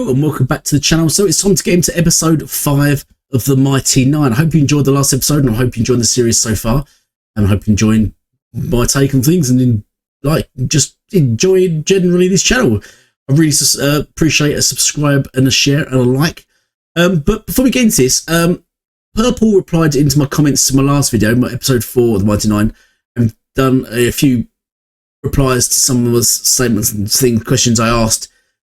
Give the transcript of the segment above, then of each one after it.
Hello and welcome back to the channel. So it's time to get into episode 5 of the Mighty Nine. I hope you enjoyed the last episode and I hope you enjoyed the series so far. And I hope you're enjoying my take on things and just enjoying generally this channel. I really appreciate a subscribe and a share and a like. But before we get into this, Purple replied into my comments to my last video, my episode 4 of the Mighty Nine, and done a few replies to some of the statements and questions I asked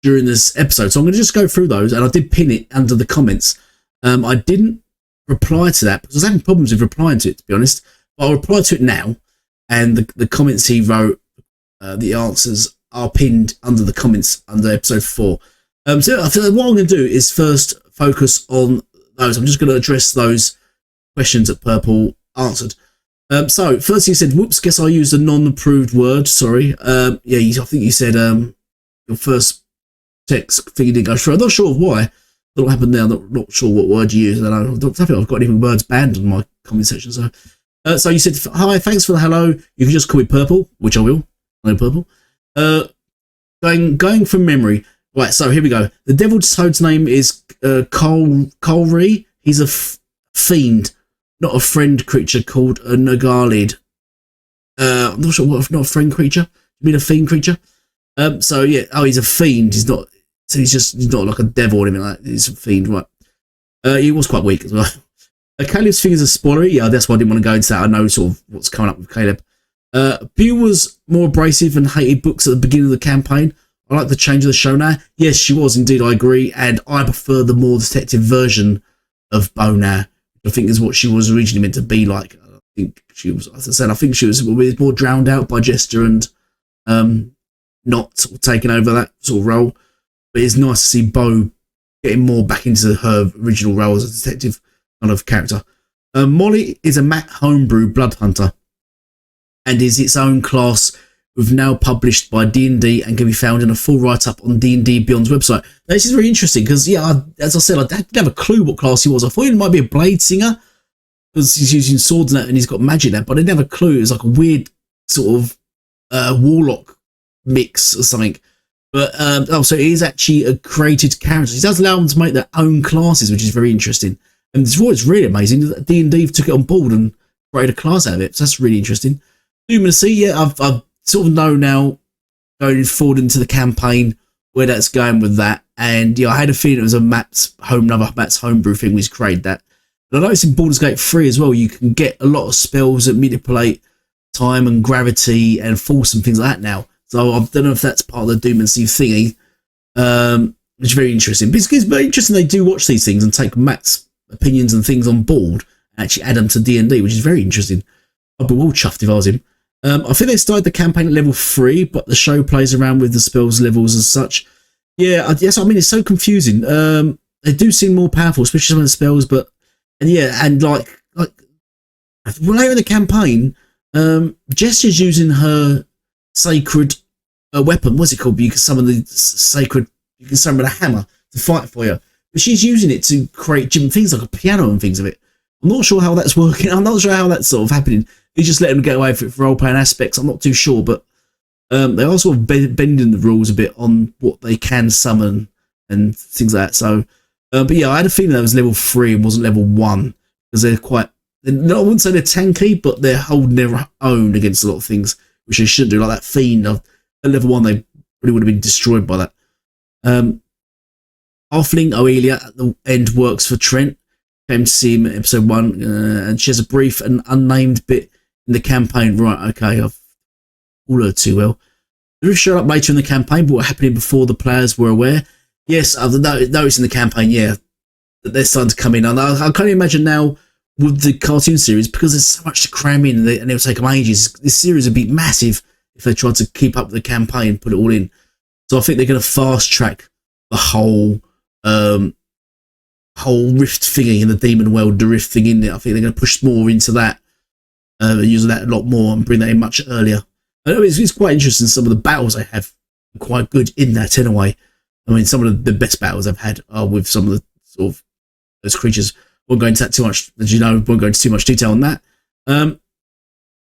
during this episode. So I'm going to just go through those, and I did pin it under the comments. I didn't reply to that because I was having problems with replying to it, to be honest. But I'll reply to it now, and the comments he wrote, the answers are pinned under the comments under episode 4. So I feel what I'm going to do is first focus on those. I'm just going to address those questions that Purple answered. So first he said, whoops, guess I used a non-approved word, sorry. I think you said your first text thing didn't go through. I'm not sure why. I don't know what happened there. I'm not sure what word you used. I don't think I've got any words banned on my comment section. So you said, hi, thanks for the hello. You can just call me Purple, which I will. Hello, Purple. Going from memory. Right, so here we go. The Devil Toad's name is Colry. He's a fiend, not a friend creature called a Nagalid. I'm not sure what, not a friend creature. You mean a fiend creature? So yeah, he's a fiend. He's not. So he's not like a devil or anything like that. He's a fiend, right? He was quite weak as well. Caleb's thing is a spoiler. Yeah, that's why I didn't want to go into that. I know sort of what's coming up with Caleb. Bew was more abrasive and hated books at the beginning of the campaign. I like the change of the show now. Yes, she was indeed. I agree, and I prefer the more detective version of Bo now. I think is what she was originally meant to be like. I think she was, as I said, I think she was more drowned out by Jester and not sort of taking over that sort of role. But it's nice to see Bo getting more back into her original role as a detective kind of character. Molly is a Mac homebrew blood hunter and is its own class. We've now published by DnD and can be found in a full write-up on DnD Beyond's website. Now, this is very interesting because, yeah, as I said, I didn't have a clue what class he was. I thought he might be a blade singer because he's using swords and that, and he's got magic now, but I didn't have a clue. It was like a weird sort of warlock mix or something. But so he is actually a created character. He does allow them to make their own classes, which is very interesting. And it's really amazing that D&D took it on board and created a class out of it. So that's really interesting. Luminacy, yeah, I've sort of know now going forward into the campaign where that's going with that. And yeah, I had a feeling it was Matt's homebrew thing which created that. But I noticed in Baldur's Gate 3 as well, you can get a lot of spells that manipulate time and gravity and force and things like that now. So I don't know if that's part of the Doom and Steve thingy, which is very interesting. But it's very interesting they do watch these things and take Matt's opinions and things on board and actually add them to D&D, which is very interesting. I'd be well chuffed if I was him. I think they started the campaign at level 3, but the show plays around with the spells levels as such. Yeah, yes, I mean, it's so confusing. They do seem more powerful, especially some of the spells, but, and yeah, and like later in the campaign, Jester's using her sacred weapon. What's it called? You can summon the sacred, you can summon a hammer to fight for you. But she's using it to create different things like a piano and things of it. I'm not sure how that's working. I'm not sure how that's sort of happening. They just let them get away with it for role-playing aspects. I'm not too sure, but they are sort of bending the rules a bit on what they can summon and things like that. So, but yeah, I had a feeling that was level 3 and wasn't level 1 because they're quite, I wouldn't say they're tanky, but they're holding their own against a lot of things, which they shouldn't do. Like that fiend, at level 1, they really would have been destroyed by that. Halfling Oelia at the end works for Trent. Came to see him in episode 1, and she has a brief and unnamed bit in the campaign. Right, okay, I've all heard too well. The rift showed up later in the campaign, but what happened before the players were aware. Yes, I've noticed in the campaign, yeah, that they're starting to come in. And I can't imagine now with the cartoon series, because there's so much to cram in, and it'll take them ages. This series would be massive if they tried to keep up with the campaign and put it all in. So I think they're going to fast track the whole rift thingy in the demon world, the rift thing in there. I think they're going to push more into that, using that a lot more and bring that in much earlier. It's quite interesting. Some of the battles they have are quite good in that in a way. I mean, some of the best battles I've had are with some of the sort of those creatures. Won't go into that too much, as you know. Won't go into too much detail on that.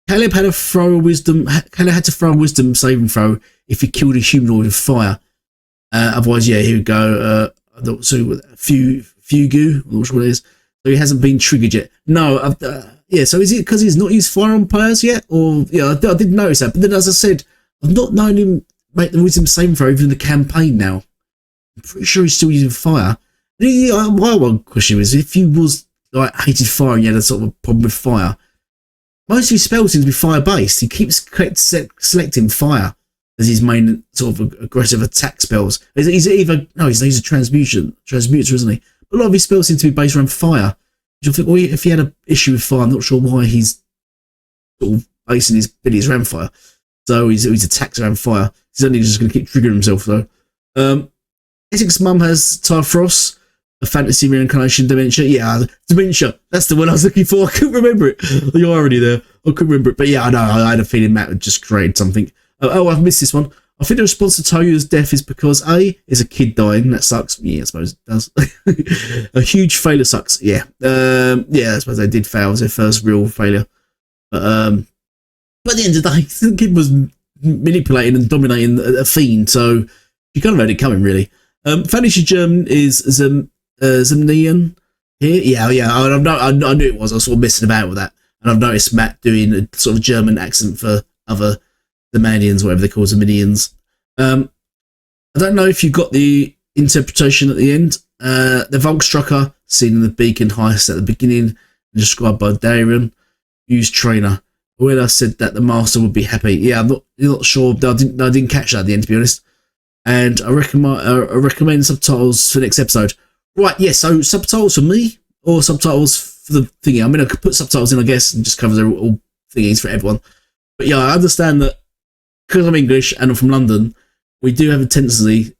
Caleb had to throw a wisdom saving throw if he killed a humanoid with fire. Otherwise, yeah, he would go. So Fugu, I'm not sure what it is. So he hasn't been triggered yet. No, yeah. So is it because he's not used firearm players yet, or yeah? I didn't notice that. But then, as I said, I've not known him make the wisdom saving throw even in the campaign now. I'm pretty sure he's still using fire. My one question is, if you was like hated fire and you had a sort of a problem with fire, most of his spells seem to be fire based. He keeps selecting fire as his main sort of aggressive attack spells. He's a transmuter, isn't he? But a lot of his spells seem to be based around fire. You'll think, well, if he had an issue with fire, I'm not sure why he's sort of basing his abilities around fire. So his attacks around fire. He's only just going to keep triggering himself though. Essex's mum has Typhros, a fantasy reincarnation dementia. Yeah, dementia. That's the one I was looking for. I couldn't remember it. The irony there. I couldn't remember it. But yeah, I know. I had a feeling Matt had just created something. I've missed this one. I think the response to Toyo's death is because A, is a kid dying. That sucks. Yeah, I suppose it does. A huge failure sucks. Yeah. Yeah, I suppose they did fail. It was their first real failure. But at the end of the day, the kid was manipulating and dominating a fiend. So you kind of had it coming, really. Fantasy German is NEIN here. Yeah. I knew it was. I was sort of messing about with that. And I've noticed Matt doing a sort of German accent for other the Manians, whatever they call the Minions. I don't know if you got the interpretation at the end. The Volkstrucker, seen in the Beacon heist at the beginning, described by Darien, used trainer. When I said that the master would be happy. Yeah, I'm not sure. I didn't catch that at the end, to be honest. And I recommend subtitles for next episode. Right, yeah, so subtitles for me or subtitles for the thingy. I mean, I could put subtitles in, I guess, and just cover all thingies for everyone. But yeah, I understand that because I'm English and I'm from London, we do have a tendency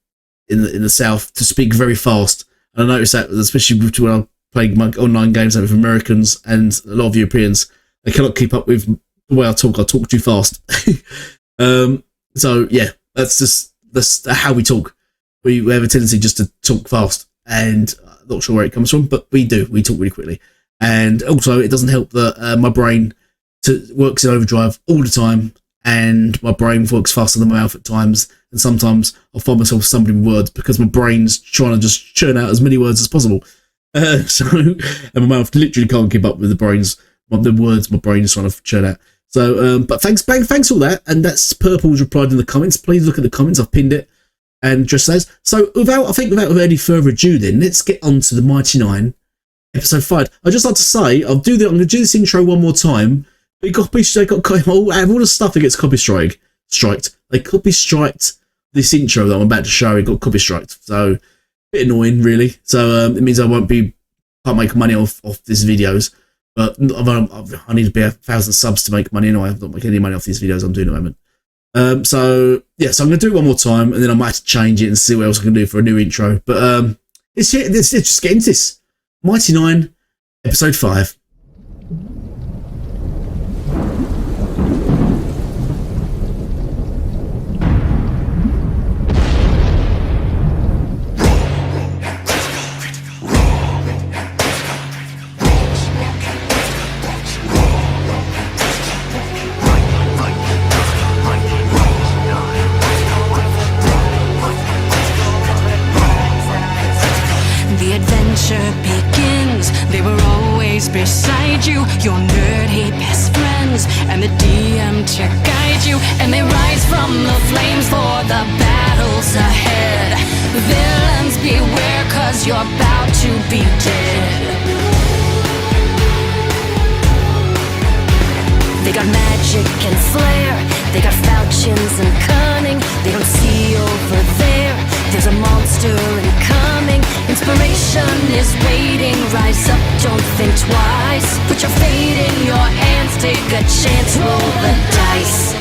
in the South to speak very fast. And I noticed that, especially when I'm playing my online games with Americans and a lot of Europeans, they cannot keep up with the way I talk. I talk too fast. So yeah, that's how we talk. We have a tendency just to talk fast, and I'm not sure where it comes from, but we do. We talk really quickly, and also it doesn't help that my brain works in overdrive all the time, and my brain works faster than my mouth at times, and sometimes I'll find myself stumbling words because my brain's trying to just churn out as many words as possible. And my mouth literally can't keep up with the words my brain is trying to churn out. So, but thanks for all that, and that's Purple's replied in the comments. Please look at the comments. I've pinned it, and just says so. Without any further ado, then let's get on to the Mighty Nine, episode 5. I'd just like to say I'm going to do this intro one more time. They got all the stuff that gets copy striked. They copy striked this intro that I'm about to show. It got copy striked, so a bit annoying, really. So it means I can't make money off these videos. But I need to be 1,000 subs to make money anyway. I'm not making any money off these videos I'm doing at the moment. So I'm going to do it one more time, and then I might have to change it and see what else I can do for a new intro. But let's just get into this. Mighty Nine, episode 5. Beside you, your nerdy best friends, and the DM to guide you, and they rise from the flames for the battles ahead. Villains beware, 'cause you're about to be dead. They got magic and flair, they got falchions and cunning. They don't see over there, there's a monster incoming. Inspiration is waiting, rise up, don't think twice. Put your fate in your hands, take a chance, roll the dice.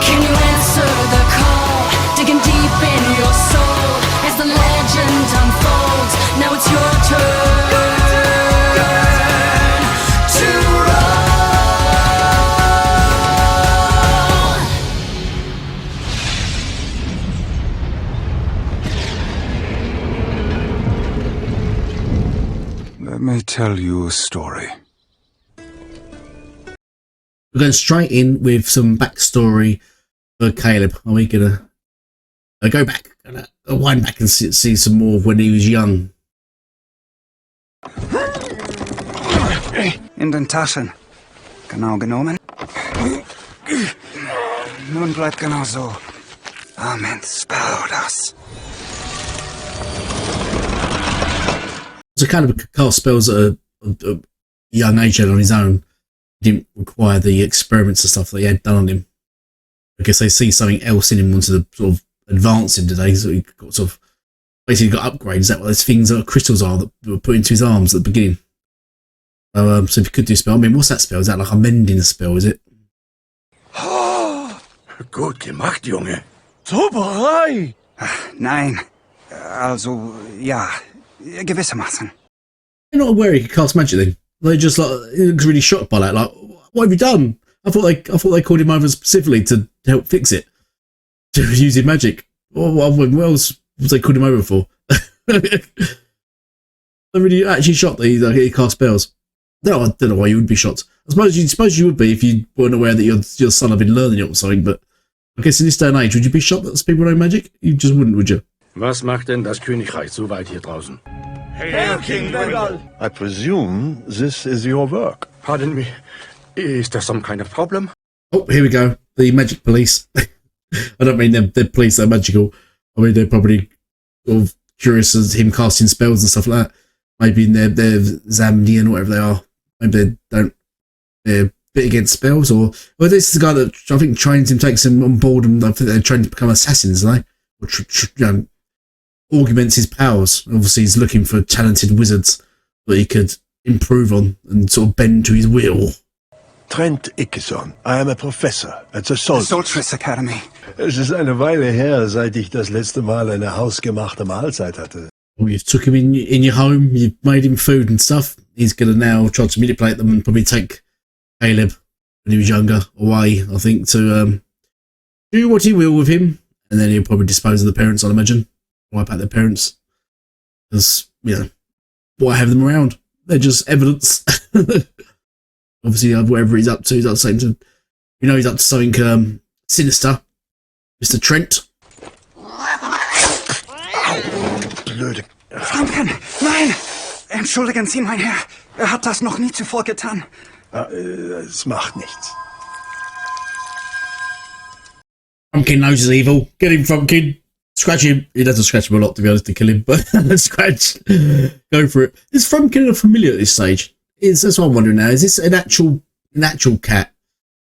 Can you answer the call, digging deep in your soul? As the legend unfolds, now it's your turn. Let me tell you a story. We're going straight in with some backstory for Caleb. Are we gonna go back, wind back and see some more when he was young? In den Taschen. Genau genommen. Nun bleibt genau so. Amen. Spell das. So Caleb cast spells at a young age on his own. He didn't require the experiments and stuff that he had done on him. I guess they see something else in him, wanted to sort of advance him today, so he got sort of basically got upgrades. Is that what those things that crystals are that were put into his arms at the beginning? So if you could do spell, I mean, what's that spell? Is that like a mending spell, is it? Gut gemacht, Junge. Zauberei! Nein. Also, ja. Gewissermaßen. You're not aware he could cast magic then? They just like, he looks really shocked by that. Like, what have you done? I thought they called him over specifically to help fix it, to using magic. What else was they called him over for? I'm really actually shocked that he cast spells. No, I don't know why you would be shocked. I suppose you would be if you weren't aware that your son had been learning it or something. But I guess in this day and age, would you be shocked that people know magic? You just wouldn't, would you? Was macht denn das Königreich so weit hier draußen? Hail King Bengal! I presume this is your work. Pardon me. Is there some kind of problem? Oh, here we go. The magic police. I don't mean they're police that are magical. I mean, they're probably sort of curious as him casting spells and stuff like that. Maybe they're Zamdian or whatever they are. Maybe they're a bit against spells, or well, this is the guy that I think trains him, takes him on board, and I think they're trained to become assassins, aren't they? Or augments his powers. Obviously, he's looking for talented wizards that he could improve on and sort of bend to his will. Trent Ickeson. I am a professor at the Solstice Academy. Es ist eine Weile her, seit ich das letzte Mal eine hausgemachte Mahlzeit hatte. Well, you've took him in your home, you've made him food and stuff. He's going to now try to manipulate them and probably take Caleb, when he was younger, away, I think, to do what he will with him. And then he'll probably dispose of the parents, I'd imagine. Wipe out their parents. Because, you know, why have them around? They're just evidence. Obviously, whatever he's up to something. You know, he's up to something sinister. Mr. Trent. Blöde. Franken! Nein! Entschuldigen Sie, mein Herr. Hat das noch nie zuvor getan. Es macht nichts. Frumpkin knows he's evil. Get him, Frumpkin. Scratch him. He doesn't scratch him a lot, to be honest, to kill him, but scratch. Go for it. Is Frumpkin a familiar at this stage? That's what I'm wondering now. Is this an actual cat?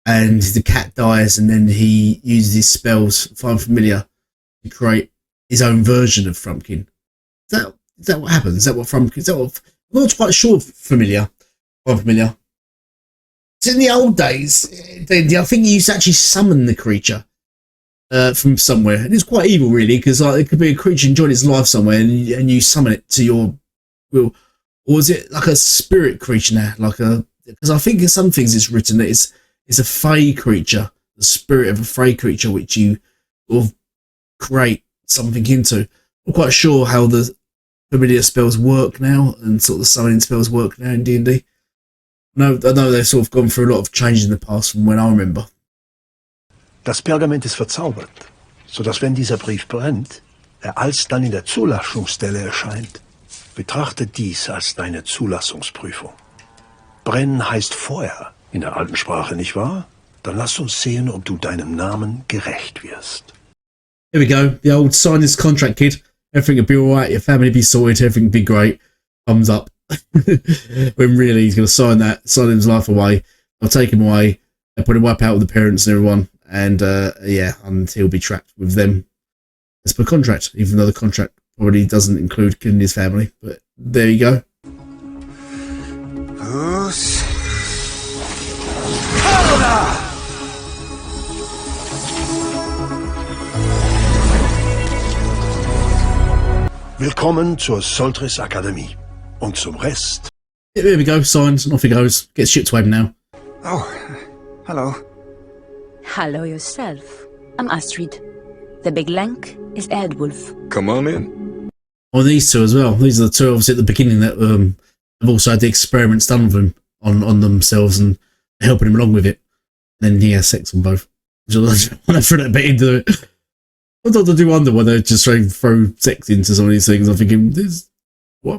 And the cat dies, and then he uses his spells, find familiar, to create his own version of Frumpkin. Is that what happens? Is that what Frumpkin? Is that what? I'm not quite sure. Familiar. So in the old days, I think you used to actually summon the creature from somewhere, and it's quite evil, really, because it could be a creature enjoying its life somewhere, and you summon it to your will. Or is it like a spirit creature now? Because I think in some things it's written that it's a fey creature, the spirit of a fey creature, which you sort of create something into. I'm quite sure how the familiar spells work now, and sort of the summoning spells work now in D&D. No, I know they've sort of gone through a lot of changes in the past from when I remember. Das Pergament ist verzaubert, sodass wenn dieser Brief brennt, alsdann in der Zulassungsstelle erscheint. Betrachte dies als deine Zulassungsprüfung. Brennen heißt Feuer in der alten Sprache, nicht wahr? Dann lass uns sehen, ob du deinem Namen gerecht wirst. Here we go. The old sign this contract, kid. Everything will be alright. Your family will be sorted. Everything will be great. Thumbs up. When really he's going to sign his life away. I'll take him away. I'll put him wipe out with the parents and everyone. And and he'll be trapped with them as per contract, even though the contract already doesn't include killing his family. But there you go. Who's... Willkommen zur Soltris Akademie. Und zum Rest... Here we go, signs, and off he goes. Gets shipped to him now. Oh, hello. Hello yourself. I'm Astrid. The big lank is Edwulf. Come on in. Oh, these two as well. These are the two, obviously, at the beginning that have also had the experiments done with him on themselves and helping him along with it. And then he has sex on both. When I threw that bit into it, sometimes I do wonder why they're just trying to throw sex into some of these things. I'm thinking, why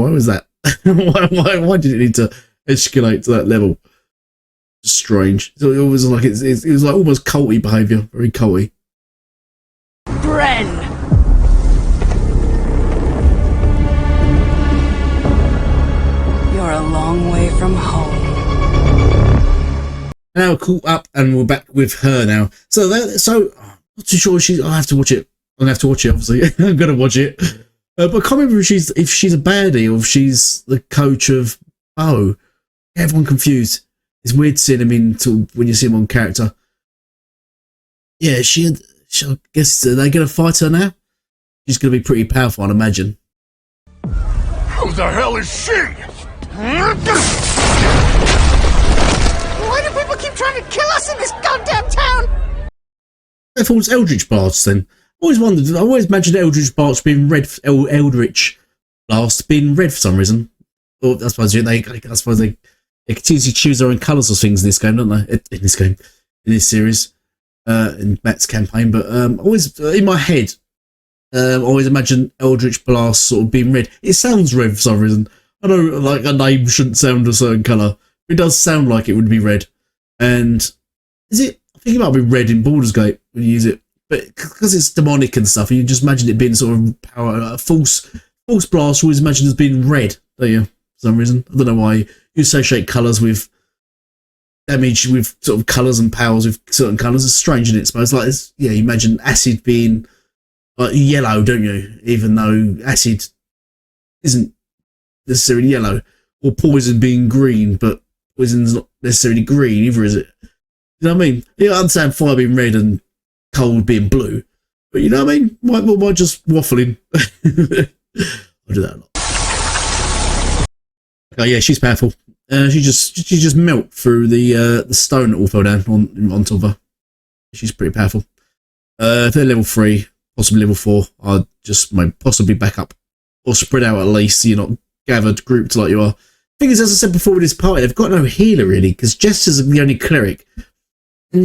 was that? why did it need to escalate to that level? Strange. So it was like it was like almost culty behaviour, very culty. Bren! You're a long way from home. Now we're caught up and we're back with her now. So I'm not too sure I have to watch it. I'm gonna have to watch it, obviously. I'm gonna watch it. But I can't remember if she's a baddie or if she's the coach of Bo. Everyone confused. It's weird seeing him when you see him on character. Yeah, I guess are they gonna fight her now? She's gonna be pretty powerful, I'd imagine. Who the hell is she? Why do people keep trying to kill us in this goddamn town? I thought it's Eldritch Blast then. I always imagined Eldritch Blast being red. Eldritch Blast being red for some reason. Or I suppose they continuously choose their own colours of things in this game, don't they? In this series, in Matt's campaign. But always in my head, I always imagine Eldritch Blast sort of being red. It sounds red for some reason. I know, like a name shouldn't sound a certain colour. It does sound like it would be red. And is it? I think it might be red in Baldur's Gate when you use it. But because it's demonic and stuff, you just imagine it being sort of power, a false blast. You always imagine it as being red, don't you? For some reason, I don't know why you associate colours with damage, with sort of colours and powers with certain colours. It's strange, isn't it? I suppose like you imagine acid being like yellow, don't you? Even though acid isn't necessarily yellow, or poison being green, but poison's not necessarily green either, is it? You know what I mean? Yeah, I understand fire being red and cold being blue, but you know what I mean? Why just waffling? I'll do that a lot. Oh yeah, she's powerful. She just melt through the stone that all fell down on top of her. She's pretty powerful. If they're level 3, possibly level 4, I'd just possibly back up or spread out at least. So you're not gathered, grouped like you are. Thing is, as I said before with this party, they've got no healer really because Jester's the only cleric. I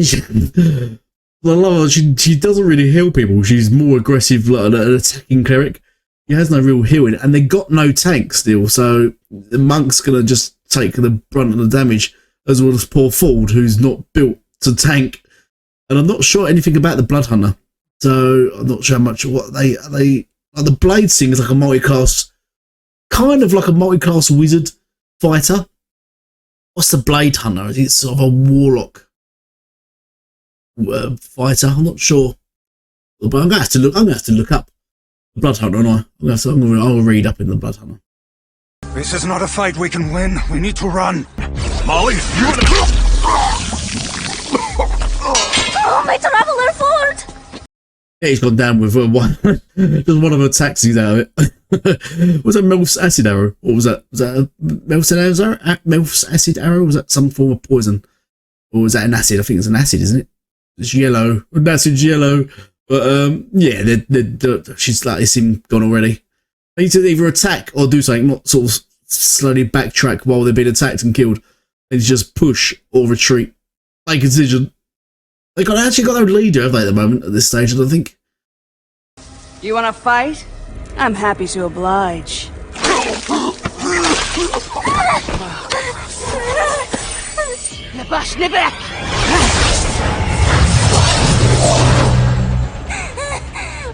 love her. She doesn't really heal people. She's more aggressive, like an attacking cleric. She has no real healing, and they got no tank still. So the monk's gonna just take the brunt of the damage, as well as poor Ford, who's not built to tank. And I'm not sure anything about the Blood Hunter, so I'm not sure how much what they like. The Blade Thing is like a multi-class, kind of like a multi-class wizard fighter. What's the Blade Hunter? It's sort of a warlock fighter. I'm not sure, but I'm gonna have to look up the Blood Hunter, aren't I? I'll read up in the Blood Hunter. This is not a fight we can win. We need to run. Molly, you Oh, my traveler Ford! Yeah, he's gone down with one of her taxis out of it. Was that Melf's acid arrow, or was that a Melf's acid arrow? Was that some form of poison, or was that an acid? I think it's an acid, isn't it? It's yellow. An acid's yellow. But yeah, she's like, it's him gone already. They need to either attack or do something, not sort of slowly backtrack while they're being attacked and killed. They just push or retreat. Make a decision. They actually got no leader, have they, at the moment, at this stage, I don't think. You wanna fight? I'm happy to oblige.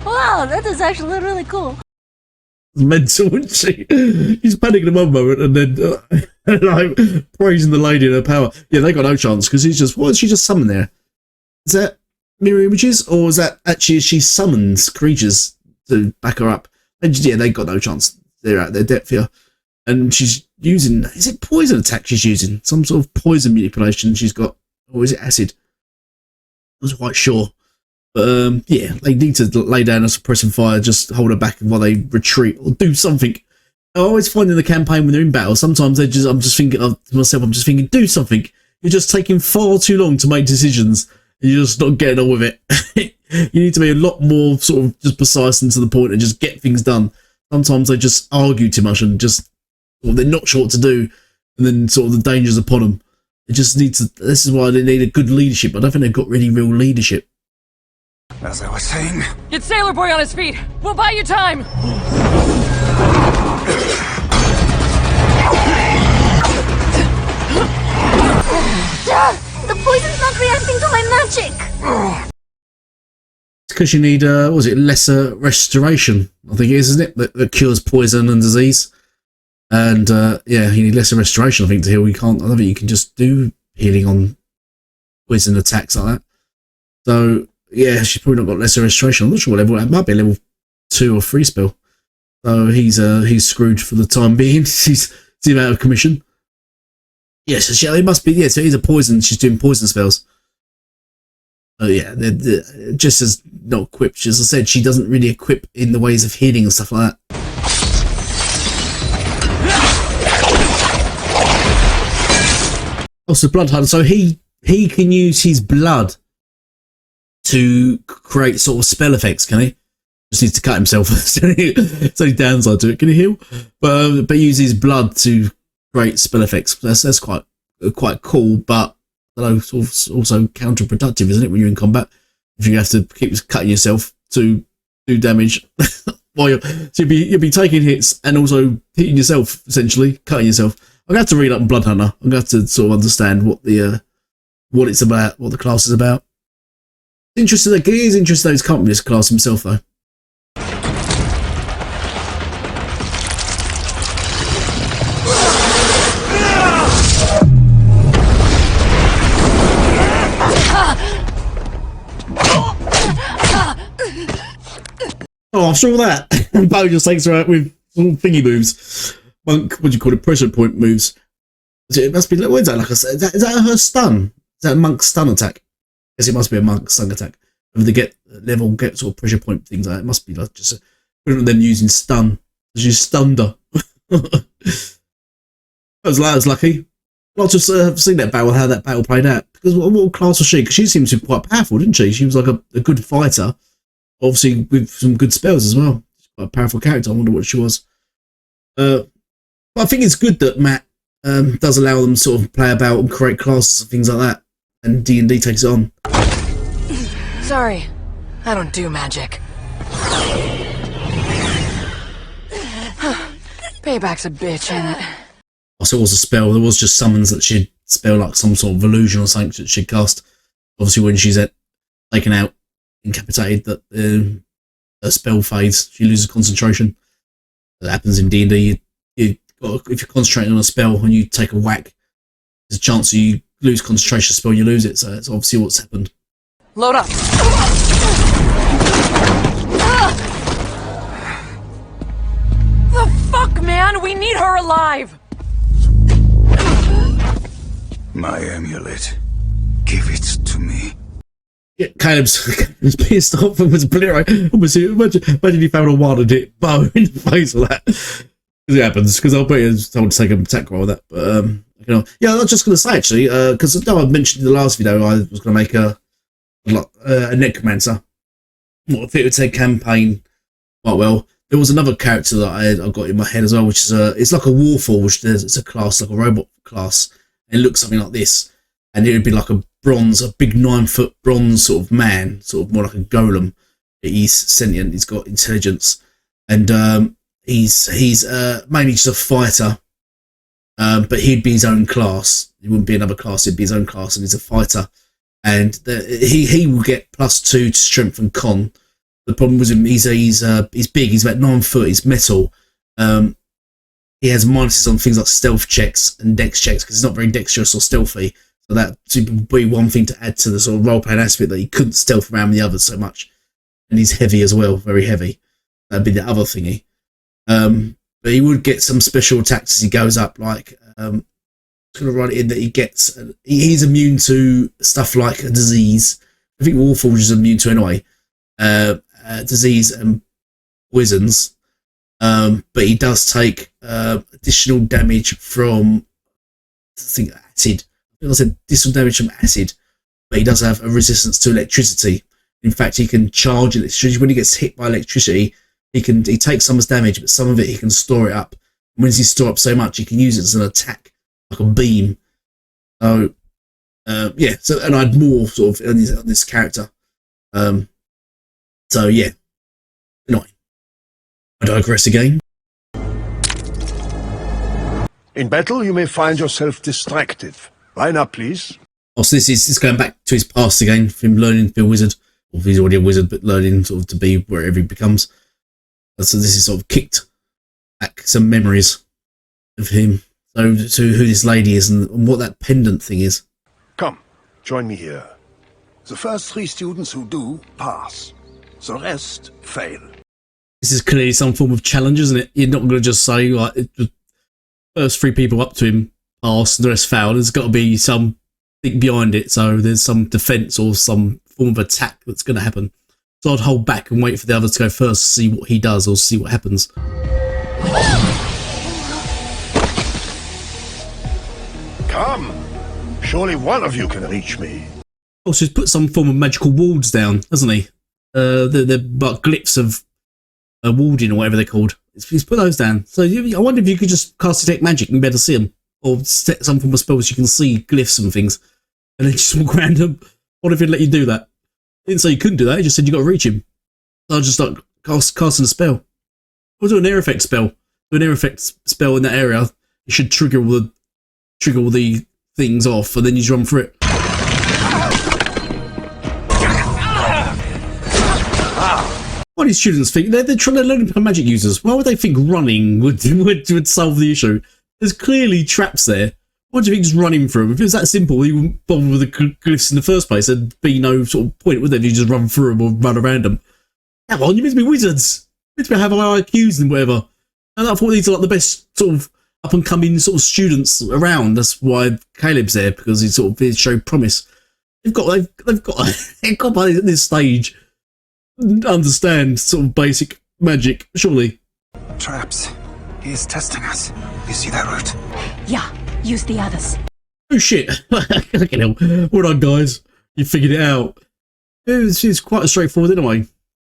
Wow, that is actually really cool. It's mental, isn't she? She's panicking at one moment and then like praising the lady and her power. Yeah, they got no chance because what did she just summon there? Is that mirror images, or is that actually she summons creatures to back her up? And yeah, they got no chance. They're at their depth here. And she's using, is it poison attack she's using? Some sort of poison manipulation she's got, or is it acid? I wasn't quite sure. But yeah, they need to lay down a suppressing fire, just hold her back while they retreat or do something. I always find in the campaign when they're in battle, sometimes I'm just thinking to myself, do something. You're just taking far too long to make decisions. You're just not getting on with it. You need to be a lot more sort of just precise and to the point and just get things done. Sometimes they just argue too much and just, they're not sure what to do, and then sort of the danger's upon them. They just need to. This is why they need a good leadership. I don't think they've got really real leadership. As I was saying, Get Sailor Boy on his feet. We'll buy you time. The poison's not reacting to my magic! It's because you need, what was it, lesser restoration, I think it is, isn't it? That cures poison and disease. And, yeah, you need lesser restoration, I think, to heal. I don't think you can just do healing on poison attacks like that. So, yeah, she's probably not got lesser restoration. I'm not sure what level, it might be a level 2 or 3 spell. So he's screwed for the time being. He's out of commission. Yes, yeah, so it must be, yeah, so he's a poison, she's doing poison spells. Oh yeah, they're just as not equipped. As I said, she doesn't really equip in the ways of healing and stuff like that. Also, Blood Hunter. So he can use his blood to create sort of spell effects, can he? Just needs to cut himself. So only downside to it. Can he heal? But he uses blood to create spell effects. That's quite cool, but I know, sort of also counterproductive, isn't it, when you're in combat? If you have to keep cutting yourself to do damage, so you'll be taking hits and also hitting yourself, essentially cutting yourself. I'm gonna have to read up on Blood Hunter. I'm gonna have to sort of understand what it's about, what the class is about. Interesting. He is interested in his company, this class himself, though. Oh, after all that, Bo just takes her out with little thingy moves. Monk, what do you call it? Pressure point moves. It must be, what is that? Like is that her stun? Is that a monk's stun attack? I guess it must be a monk's stun attack. If they get sort of pressure point things like that, it must be like just them using stun. She stunned her. That was lucky. Lots of seen that battle, how that battle played out. Because what class was she? Because she seemed to be quite powerful, didn't she? She was like a good fighter. Obviously, with some good spells as well. She's quite a powerful character. I wonder what she was. But I think it's good that Matt does allow them to sort of play about and create classes and things like that. And D&D takes it on. Sorry, I don't do magic. Payback's a bitch, ain't it? Also, it was a spell. There was just summons that she'd spell, like some sort of illusion or something that she'd cast. Obviously, when she's taken out, incapacitated, that her spell fades. She loses concentration. That happens in D&D. If you're concentrating on a spell and you take a whack, there's a chance you lose concentration spell, you lose it. So that's obviously what's happened. Load up. The fuck, man? We need her alive. my amulet. Give it to me. Yeah, Caleb's pissed off and was obliterated. Imagine he found a wand and hit Bo in the face with that. It happens, because I'll bet he was told to take an attack roll with that. But yeah, I was just going to say actually, because I mentioned in the last video I was going to make a necromancer. What if it would say campaign quite well. There was another character that I got in my head as well, which is it's like a warforged. It's a class, like a robot class. And it looks something like this, and it would be like a big 9-foot bronze sort of man, sort of more like a golem. He's sentient. He's got intelligence, and he's mainly just a fighter. But he'd be his own class. He wouldn't be another class. He'd be his own class, and he's a fighter. And he will get +2 to strength and con. The problem with him, he's big. He's about 9 foot. He's metal. He has minuses on things like stealth checks and dex checks because he's not very dexterous or stealthy. So that would be one thing to add to the sort of role-playing aspect, that he couldn't stealth around the others so much. And he's heavy as well, very heavy. That'd be the other thingy. But he would get some special attacks as he goes up, like I'm going to write it in that he gets. He's immune to stuff like a disease. I think Warforged is immune to anyway. Disease and poisons. But he does take additional damage from, I think, acid. I said additional damage from acid, but he does have a resistance to electricity. In fact, he can charge electricity. When he gets hit by electricity, he takes some of his damage, but some of it he can store it up. And when he stores up so much, he can use it as an attack, like a beam. So Yeah, so and I had more sort of on this character. So yeah, annoying. I digress again. In battle, you may find yourself distracted. Line up, please. Oh, so this is going back to his past again, him learning to be a wizard. Or he's already a wizard, but learning sort of to be wherever he becomes. So this is sort of kicked back some memories of him. So to who this lady is and what that pendant thing is. Come, join me here. The first 3 students who do, pass. The rest, fail. This is clearly some form of challenge, isn't it? You're not going to just say, like, the first 3 people up to him pass and the rest fail. There's got to be something behind it. So there's some defense or some form of attack that's going to happen. So I'd hold back and wait for the others to go first to see what he does or see what happens. Come. Surely one of you can reach me. Also, he's put some form of magical wards down, hasn't he? They're like glyphs of warding or whatever they're called. He's put those down. So I wonder if you could just cast detect magic and be able to see them, or set some form of spell so you can see glyphs and things, and then just walk around them. What if he'd let you do that? He didn't say you couldn't do that. He just said you got to reach him. So I just like casting a spell. Or do an air effect spell. Do an air effect spell in that area. You should trigger all the things off, and then you just run through it. Why do these students think they're trying to learn to become magic users? Why would they think running would solve the issue? There's clearly traps there. Why do you think just running through them? If it was that simple, you wouldn't bother with the glyphs in the first place. There'd be no sort of point, would there, if you just run through them or run around them? Come on, you meant to be wizards. You meant to have high IQs and whatever. And I thought these are like the best sort of up and coming sort of students around. That's why Caleb's there, because he sort of showed promise. They've got by this stage understand sort of basic magic, surely. Traps. He is testing us. You see that route? Yeah, use the others. Oh shit. Fucking hell. Well done, guys. You figured it out. It's quite straightforward anyway.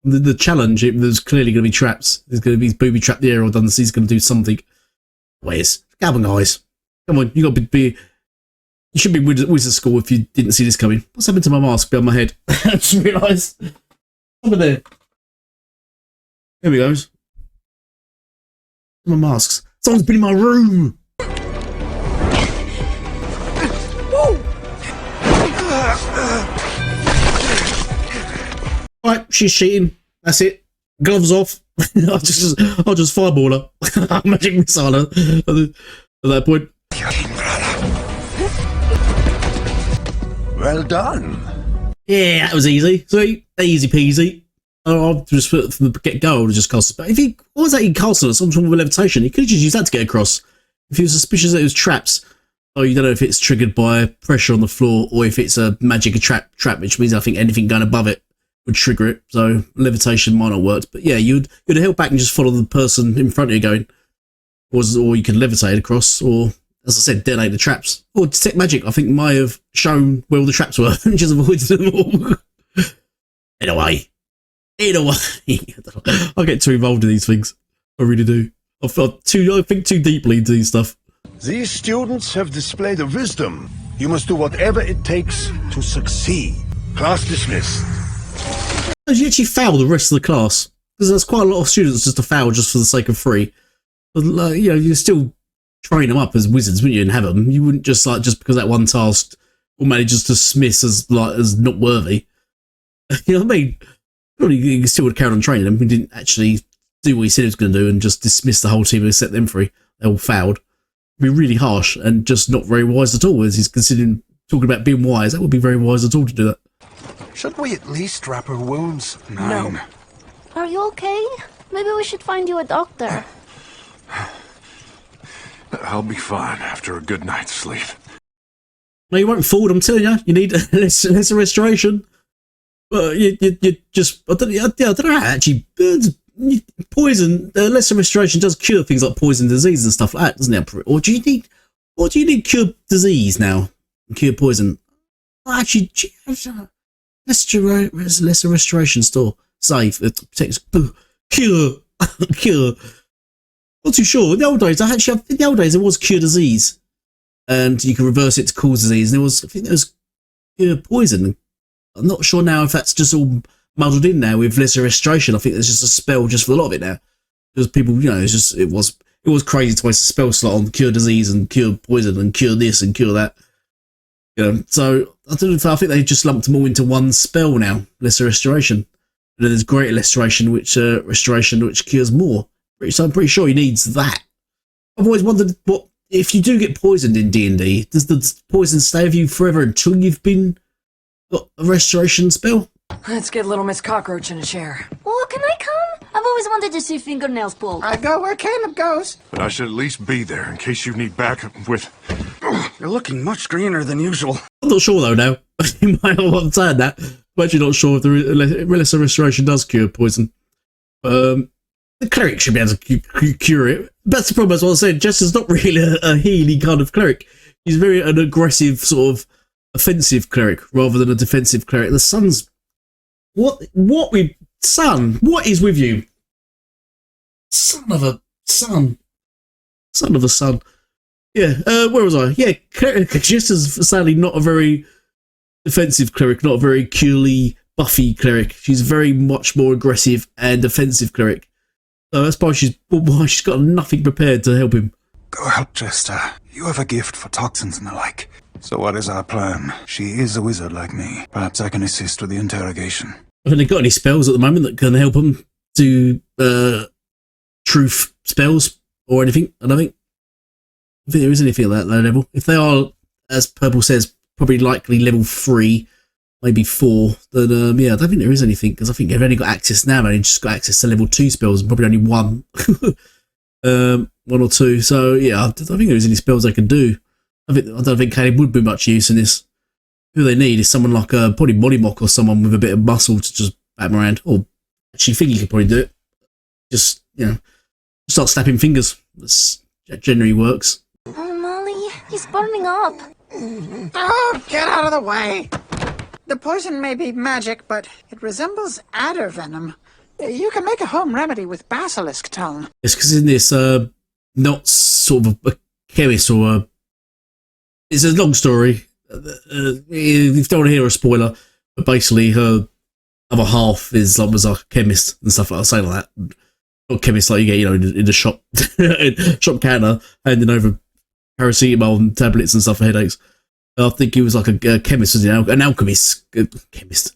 The challenge, there's clearly going to be traps. There's going to be booby trap the air, or he's going to do something. Where's? Come on, guys. Come on, you got to be. You should be wizard school if you didn't see this coming. What's happened to my mask behind my head? I just realised. Over there. Here we go. My masks. Someone's been in my room. Right, she's cheating. That's it. Gloves off. I'll just fireball her. Magic missile her at that point. Well done. Yeah, that was easy. See, easy peasy. I'll just from the get-go, I'll just cast a spell. What was that he casted on? Some form of levitation. He could have just used that to get across. If he was suspicious that it was traps, you don't know if it's triggered by pressure on the floor or if it's a magic trap, which means I think anything going above it would trigger it. So levitation might not work. But yeah, you'd help back and just follow the person in front of you going, or you could levitate across, or as I said, detonate the traps. Or detect magic, I think, might have shown where all the traps were and just avoided them all. Anyway, I get too involved in these things. I really do. I think too deeply into these stuff. These students have displayed a wisdom. You must do whatever it takes to succeed. Class dismissed. You actually fail the rest of the class, because there's quite a lot of students just to fail just for the sake of free. But you still train them up as wizards, wouldn't you, and have them. You wouldn't just because that one task automatically just dismiss as not worthy. You know what I mean? Probably you still would carry on training them. He didn't actually do what he said he was going to do and just dismiss the whole team and set them free. They all failed. It'd be really harsh and just not very wise at all, as he's considering talking about being wise. That would be very wise at all to do that. Should we at least wrap her wounds? No. Are you okay? Maybe we should find you a doctor. I'll be fine after a good night's sleep. No, you won't fall. I'm telling you, you need less restoration. But you just I don't know how actually poison lesser restoration does cure things like poison disease and stuff like that, doesn't it? Or do you need cure disease now? Cure poison? Actually, lesser restoration store save protects cure. Not too sure. In the old days, I think the old days there was cure disease, and you could reverse it to cause disease. And I think there was poison. I'm not sure now if that's just all muddled in now with lesser restoration. I think there's just a spell just for a lot of it now. Because people, you know, it was crazy to waste a spell slot on cure disease and cure poison and cure this and cure that. You know, so I think they just lumped them all into one spell now, lesser restoration. And then there's greater restoration, which cures more. So I'm pretty sure he needs that. I've always wondered what if you do get poisoned in D&D, does the poison stay with you forever until you've got a restoration spell? Let's get little Miss Cockroach in a chair. Oh, can I come? I've always wanted to see fingernails pulled. I go where Caleb goes. But I should at least be there in case you need backup with... You're looking much greener than usual. I'm not sure though now. You might not want to say that. I'm actually not sure if the lesser restoration does cure poison. The cleric should be able to cure it. That's the problem, as I said. Jester's not really a healing kind of cleric. He's very an aggressive, sort of offensive cleric rather than a defensive cleric. The sun's... What is with you? Son of a son. Yeah, where was I? Yeah, Jester's sadly not a very defensive cleric, not a very purely buffy cleric. She's very much more aggressive and defensive cleric. So that's why she's got nothing prepared to help him. Go help Jester. You have a gift for toxins and the like. So what is our plan? She is a wizard like me. Perhaps I can assist with the interrogation. Have they got any spells at the moment that can help them do truth spells or anything? I don't think there is anything at that low level. If they are, as Purple says, probably likely level 3, maybe 4, then yeah, I don't think there is anything, because I think they've only got access now, and just got access to level 2 spells, and probably only one. 1 or 2. So yeah, I don't think there is any spells they can do. I don't think Caleb would be much use in this. Who they need is someone like probably Mollymock or someone with a bit of muscle to just bat him around. Or actually, Figgy could probably do it. Just, you know, start snapping fingers. That generally works. Oh, Molly, he's burning up. Oh, get out of the way! The poison may be magic, but it resembles adder venom. You can make a home remedy with basilisk tongue. It's because in this, not sort of a chemist or a... It's a long story. If you don't want to hear a spoiler, but basically her other half was like a chemist and stuff like that. Say like that. Not chemist like you get, you know, in the shop, shop counter, handing over paracetamol and tablets and stuff for headaches. I think he was like a chemist, wasn't he? An alchemist. Chemist.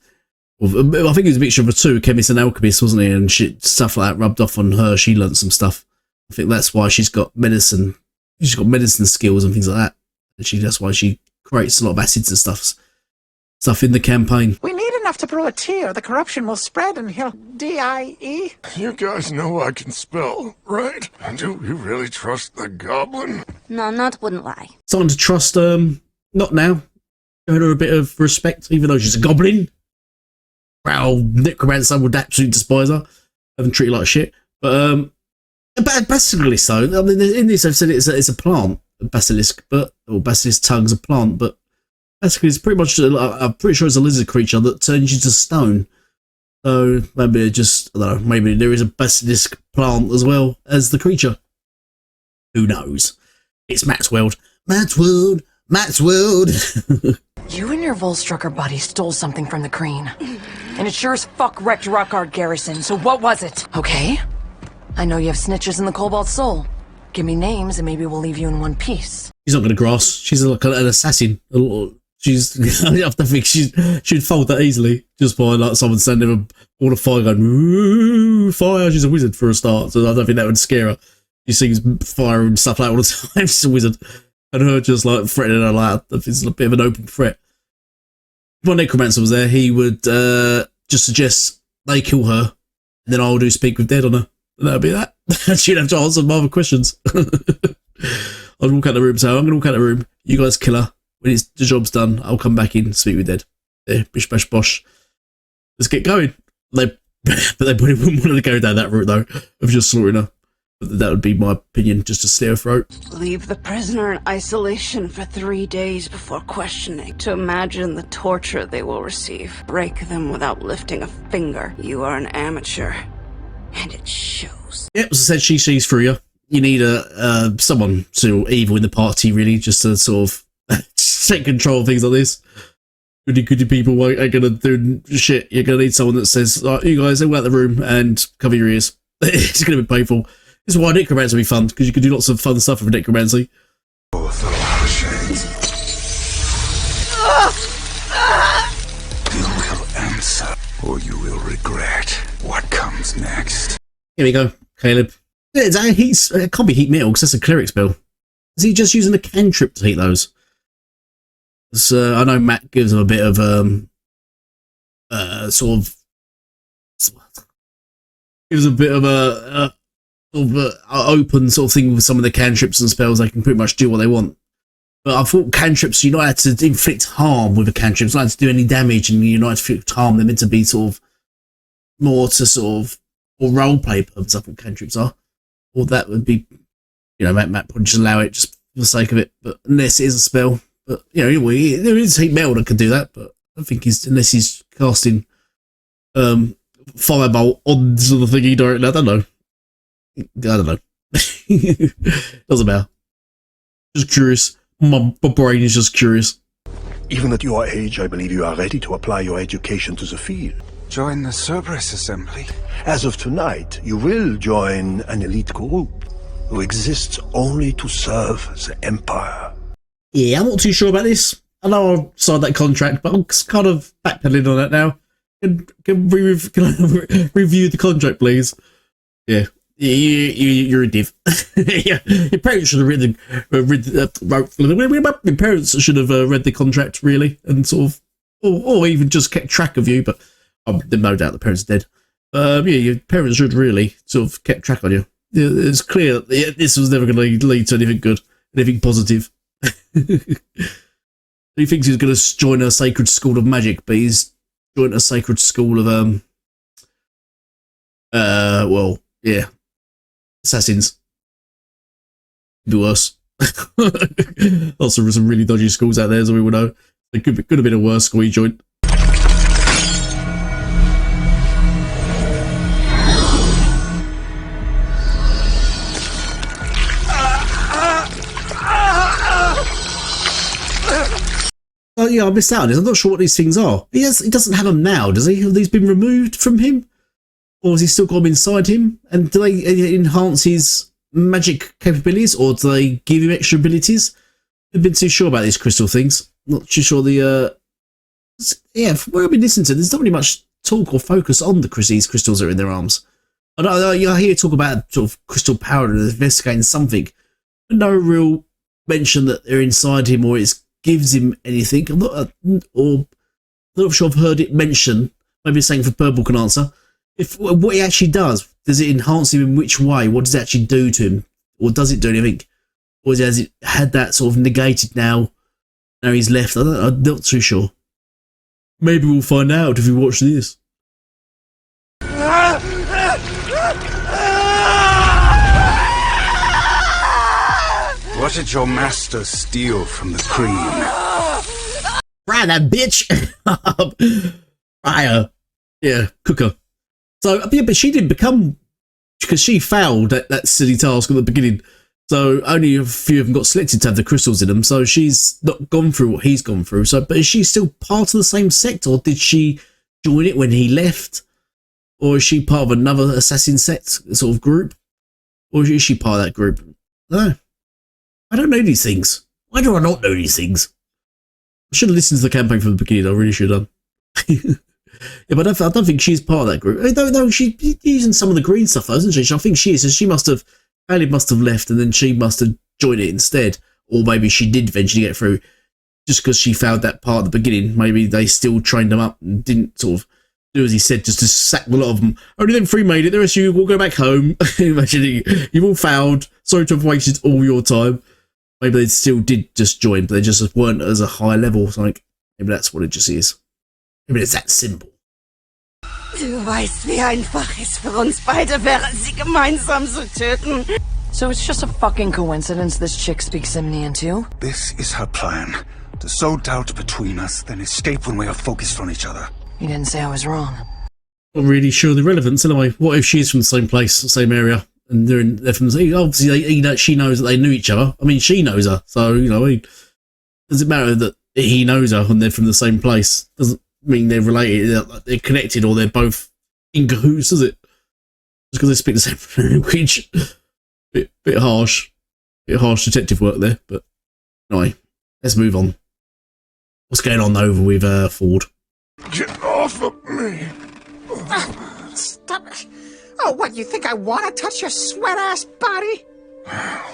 I think he was a mixture of the two, a chemist and alchemist, wasn't he? And shit, stuff like that rubbed off on her. She learnt some stuff. I think that's why she's got medicine. She's got medicine skills and things like that. And that's why she creates a lot of acids and stuff in the campaign. We need enough to brew a tea or the corruption will spread and he'll die. You guys know I can spell, right? Do you really trust the goblin? No, not wouldn't lie. Starting to trust, not now. Showing her a bit of respect, even though she's a goblin. Well, necromancer would absolutely despise her. Haven't treated her like shit. But, basilisk though, I mean, in this I've said it's a plant, a basilisk, or basilisk tongue's a plant, but basically it's pretty much, I'm pretty sure it's a lizard creature that turns you to stone. So maybe I don't know, maybe there is a basilisk plant as well as the creature. Who knows? It's Matt's world. Matt's world. Matt's world. You and your Volstrucker buddy stole something from the Kreen. And it sure as fuck wrecked Rockard Garrison, so what was it? Okay? I know you have snitches in the Cobalt Soul. Give me names and maybe we'll leave you in one piece. She's not going to grasp. She's like an assassin. She's, I don't think she'd fold that easily just by like someone sending her all the fire going, ooh, fire. She's a wizard for a start, so I don't think that would scare her. She sees fire and stuff like that all the time. She's a wizard. And her just like threatening her like it's a bit of an open threat. If my necromancer was there, he would just suggest they kill her, and then I'll do speak with dead on her. And that'll be that. She'd have to answer my other questions. I'll walk out the room, so I'm going to walk out the room. You guys kill her. When the job's done, I'll come back in, speak with dead. There, bish bash bosh. Let's get going. But they probably wouldn't want to go down that route though, of just slaughtering her. But that would be my opinion, just to slit her throat. Leave the prisoner in isolation for 3 days before questioning. To imagine the torture they will receive. Break them without lifting a finger. You are an amateur. And it shows. Yep, as I said, she sees through you. You need someone evil in the party, really, just to sort of take control of things like this. goody people ain't gonna do shit. You're gonna need someone that says, right, you guys, go out the room and cover your ears. It's gonna be painful. This is why necromancy will be fun, because you can do lots of fun stuff with necromancy. Both are our shades. You will answer, or you will regret what comes next. Here we go, Caleb. It can't be heat metal, because that's a cleric spell. Is he just using a cantrip to heat those? So I know Matt gives him a bit of gives a bit of a open sort of thing with some of the cantrips and spells. They can pretty much do what they want. But I thought cantrips, you're not allowed to inflict harm with a cantrip. It's not allowed to do any damage, and you're not allowed to inflict harm. They're meant to be sort of more to sort of or role play purposes. I thought cantrips are, or that would be, you know, Matt would just allow it just for the sake of it. But unless it is a spell. But, you know, anyway, there is heat metal that could do that, but I don't think unless he's casting fireball odds of the thingy directly. I don't know. Doesn't matter. Just curious. My brain is just curious. Even at your age, I believe you are ready to apply your education to the field. Join the Cerberus Assembly. As of tonight, you will join an elite group who exists only to serve the Empire. Yeah, I'm not too sure about this. I know I signed that contract, but I'm kind of backpedaling on that now. Can I review the contract, please? Yeah, you're a div. Yeah, your parents should have read your parents should have read the contract really, and sort of, or even just kept track of you. But there's no doubt the parents are dead. Yeah, your parents should really sort of kept track on you. It's clear that this was never going to lead to anything good, anything positive. He thinks he's going to join a sacred school of magic, but he's joined a sacred school of well, yeah, assassins. Could be worse. Also, some really dodgy schools out there, as we all know. It could have been a worse school he joined. Oh yeah, I missed out on this. I'm not sure what these things are. He doesn't have them now, does he? Have these been removed from him? Or has he still got them inside him? And do they enhance his magic capabilities, or do they give him extra abilities? I've been too sure about these crystal things. Not too sure yeah, from where I've been listening to, there's not really much talk or focus on these crystals that are in their arms. I hear you talk about sort of crystal power and investigating something, but no real mention that they're inside him or it gives him anything. I'm not sure I've heard it mentioned. Maybe saying for Purple can answer. If what he actually does it enhance him in which way? What does it actually do to him? Or does it do anything? Or has it had that sort of negated now he's left? I'm not too sure. Maybe we'll find out if we watch this. What did your master steal from the cream? Right, that bitch! Yeah, cooker. So, yeah, but she didn't become, because she failed at that silly task at the beginning. So only a few of them got selected to have the crystals in them. So she's not gone through what he's gone through. So, but is she still part of the same sect, or did she join it when he left? Or is she part of another assassin sect sort of group? Or is she part of that group? No. I don't know these things. Why do I not know these things? I should have listened to the campaign from the beginning. I really should have. Yeah, but I don't think she's part of that group. No, she's using some of the green stuff, though, isn't she? I think she is. So she must have, Haley must have left, and then she must have joined it instead. Or maybe she did eventually get through, just because she found that part at the beginning. Maybe they still trained them up and didn't sort of do as he said, just to sack a lot of them. Only them three made it. The rest of you will go back home. Imagine you've all failed. Sorry to have wasted all your time. Maybe they still did just join, but they just weren't as a high level. So like, maybe that's what it just is. Maybe it's that simple. Du weißt, wie einfach es für uns beide wäre, sie gemeinsam zu töten. So it's just a fucking coincidence this chick speaks Simnian too? This is her plan. To sow doubt between us, then escape when we are focused on each other. You didn't say I was wrong. Not really sure the relevance anyway. What if she's from the same place, the same area, and they're from obviously she knows that they knew each other. I mean, she knows her, so you know, does it matter that he knows her and they're from the same place. Doesn't mean they're related, they're connected, or they're both in cahoots, does it? Just because they speak the same language. Bit harsh. Bit harsh detective work there, but anyway, let's move on. What's going on over with Ford? Get off of me! Stop it. Oh, what, you think I want to touch your sweat-ass body?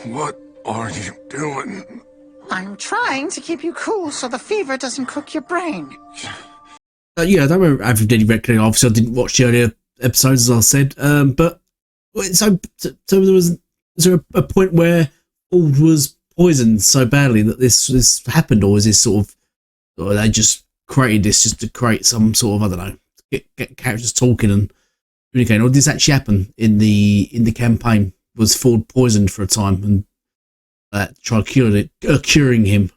What are you doing? I'm trying to keep you cool so the fever doesn't cook your brain. Yeah, I don't remember having any reckoning. Obviously, I didn't watch the earlier episodes, as I said. But so was there a point where Ford was poisoned so badly that this happened, or is this sort of, or they just created this just to create some sort of, I don't know, get characters talking and communicating, or did this actually happen in the campaign? Was Ford poisoned for a time and tried curing him?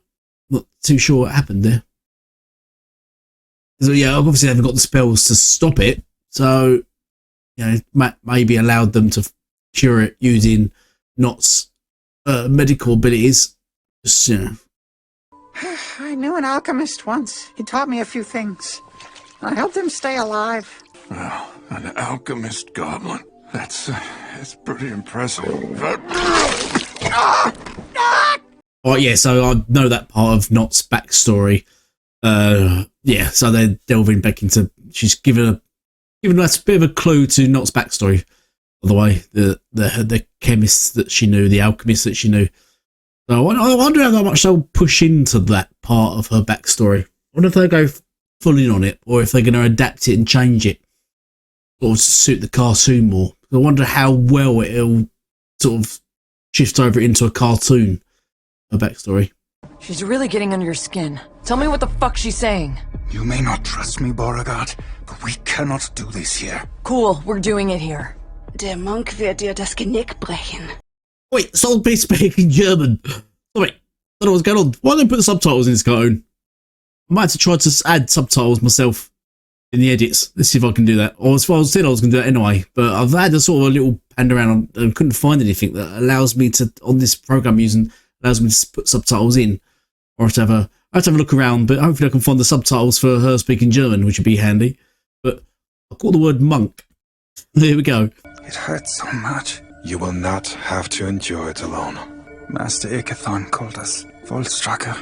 Not too sure what happened there. So yeah, obviously they haven't got the spells to stop it, so you know, Matt maybe allowed them to cure it using Nott's medical abilities. Just, you know. I knew an alchemist once. He taught me a few things. I helped him stay alive. Well, an alchemist goblin. That's pretty impressive. Oh yeah, so I know that part of Nott's backstory. Yeah, so they're delving back into. She's given us a bit of a clue to Nott's backstory. By the way, the chemists that she knew, the alchemists that she knew. So I wonder how much they'll push into that part of her backstory. I wonder if they'll go full in on it, or if they're going to adapt it and change it, or to suit the cartoon more. I wonder how well it'll sort of shift over into a cartoon, her backstory. She's really getting under your skin. Tell me what the fuck she's saying. You may not trust me, Beauregard, but we cannot do this here. Cool, we're doing it here. Der Monk wird dir das Genick brechen. Wait, someone's speaking German. Sorry, I don't know what's going on. Why don't they put subtitles in this cartoon? I might have to try to add subtitles myself in the edits. Let's see if I can do that. Or as far as I said, I was going to do it anyway. But I've had a sort of a little hand around and couldn't find anything that allows me to, on this program using, allows me to put subtitles in. Or I have to have a look around, but hopefully I can find the subtitles for her speaking German, which would be handy. But I caught the word monk. There we go. It hurts so much. You will not have to endure it alone. Master Ickathon called us Volstrucker.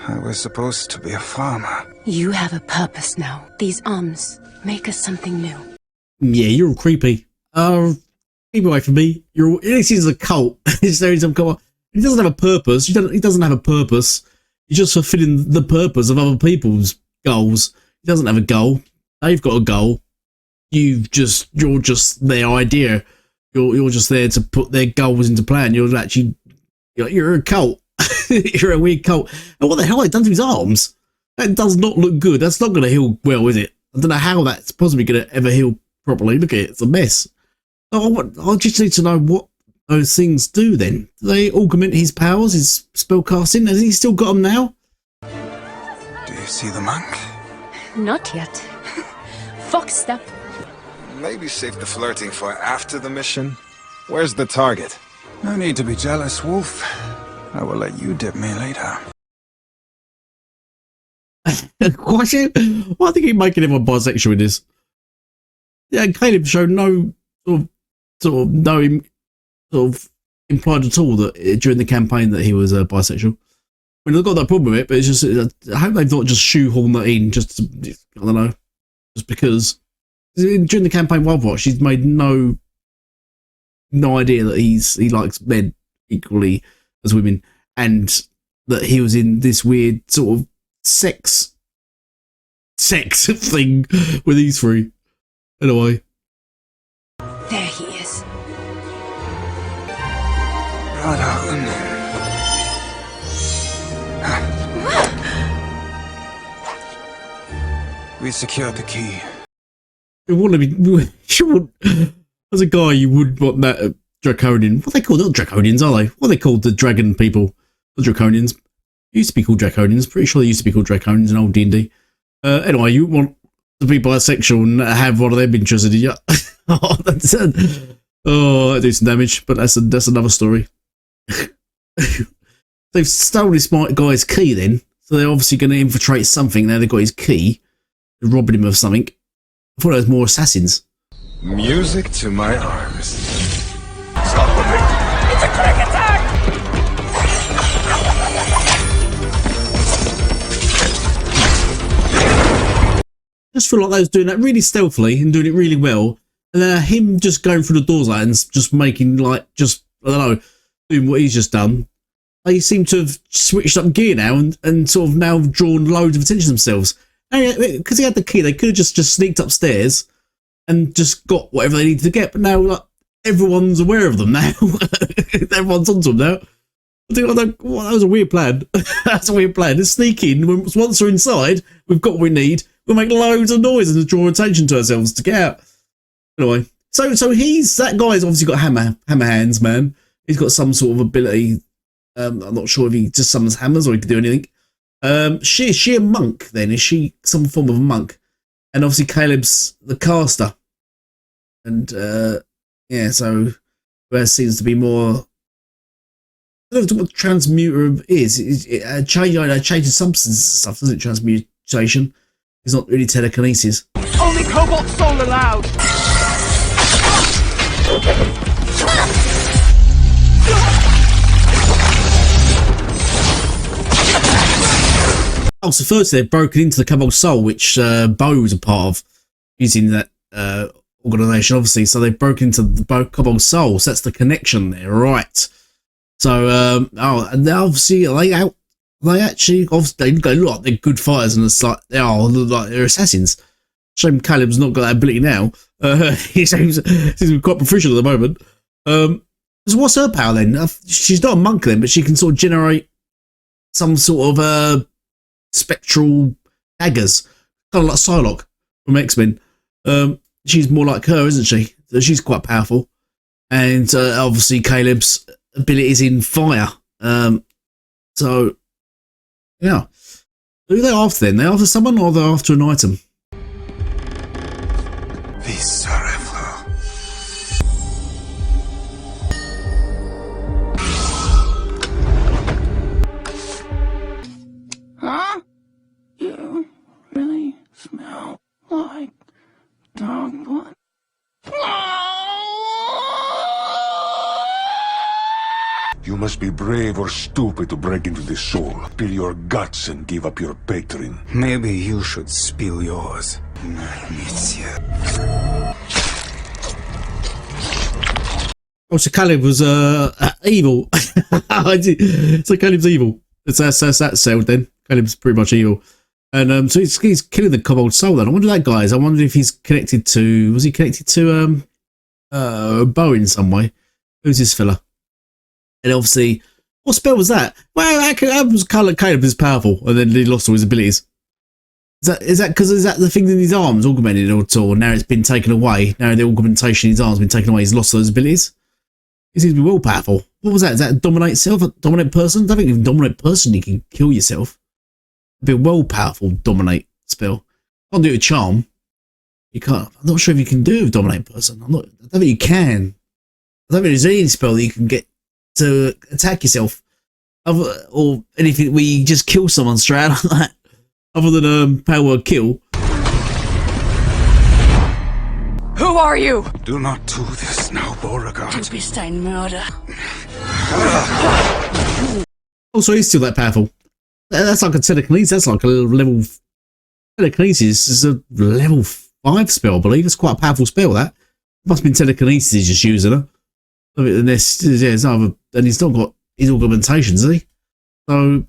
I was supposed to be a farmer. You have a purpose now. These arms make us something new. Yeah, you're all creepy. Keep away from me. This is a cult. He doesn't have a purpose. He doesn't have a purpose. He's just fulfilling the purpose of other people's goals. He doesn't have a goal. They've got a goal. You're just their idea. You're just there to put their goals into plan. You're a cult. You're a weird cult. And what the hell have they done to his arms? That does not look good. That's not going to heal well, is it? I don't know how that's possibly going to ever heal properly. Look at it. It's a mess. I just need to know what those things do then. Do they augment his powers, his spell casting? Has he still got them now? Do you see the monk? Not yet. Fox step. Maybe save the flirting for after the mission. Where's the target? No need to be jealous, Wolf. I will let you dip me later. Why do you keep making everyone bisexual in this? Yeah, Caleb showed no sort of implied at all that during the campaign that he was bisexual. I mean, I've got that problem with it, but it's just I hope they've not just shoehorned that in just to, I don't know, just because during the campaign Wild Watch he's made no idea that he likes men equally as women, and that he was in this weird sort of sex thing with these three. Anyway. There he is. We secured the key. As a guy, you would want that Draconian. What are they called? Not Draconians, are they? What are they called? The dragon people. The Draconians. Used to be called Draconians. Pretty sure they used to be called Draconians in old D&D. Anyway, you want to be bisexual and have one of them interested in you. That do some damage, but that's another story. They've stolen this smart guy's key then. So they're obviously going to infiltrate something. Now they've got his key. They're robbing him of something. I thought there was more assassins. Music to my arms. Stop with me! It's a quick attack! I just feel like they was doing that really stealthily and doing it really well. And then him just going through the doors like and just making like, just, I don't know, doing what he's just done. They seem to have switched up gear now and sort of now drawn loads of attention to themselves. Because he had the key, they could have just sneaked upstairs and just got whatever they needed to get. But now like, everyone's aware of them now. Everyone's onto them now. I think that was a weird plan. That's a weird plan. Let's sneak in. Once we're inside, we've got what we need. We'll make loads of noise and draw attention to ourselves to get out. Anyway, so that guy's obviously got hammer hands, man. He's got some sort of ability. I'm not sure if he just summons hammers or he can do anything. Is she a monk then? Is she some form of a monk? And obviously Caleb's the caster. And yeah, so there seems to be more. I don't know what transmuter is. It changes substances and stuff, doesn't it? Transmutation. It's not really telekinesis. Only Cobalt Soul allowed! Oh, so firstly, they've broken into the Cobalt Soul, which Bo was a part of, using that organisation, obviously. So they've broken into the Cobalt Soul, so that's the connection there, right? So, and obviously, they actually, obviously, they look like they're good fighters, and it's like, they're assassins. Shame Caleb's not got that ability now. He seems quite proficient at the moment. So what's her power then? She's not a monk then, but she can sort of generate some sort of spectral daggers, kind of like Psylocke from X-Men. She's more like her, isn't she? So she's quite powerful. And obviously Caleb's abilities in fire. So yeah, who are they after then? They after someone or they're after an item? Huh? You really smell like dog blood. You must be brave or stupid to break into the soul. Spill your guts and give up your patron. Maybe you should spill yours, monsieur. Oh, so Caleb was evil. So Caleb's evil. That's settled then. Caleb's pretty much evil. And so he's killing the Cobalt Soul then. I wonder that guy is. I wonder if he's connected to... Was he connected to Bo in some way? Who's this fella? And obviously... What spell was that? Well, how was Caleb is powerful and then he lost all his abilities? Is that because the thing in his arms augmented or now it's been taken away? Now the augmentation in his arms has been taken away. He's lost those abilities? He seems to be well powerful. What was that? Is that dominate self? Dominate person? I don't think even dominate person you can kill yourself. It'd be a well powerful dominate spell. Can't do it with charm. You can't. I'm not sure if you can do it with dominate person. I don't think you can. I don't think there's any spell that you can get to attack yourself. Or anything where you just kill someone straight out like that. Other than power word kill. Who are you? Do not do this now, Beauregard. Tupestein murder. Also, he's still that powerful. That's like a telekinesis. That's like a level... Telekinesis is a level 5 spell, I believe. It's quite a powerful spell, that. Must have been telekinesis he's just using it. And he's not got his augmentations, has he? So,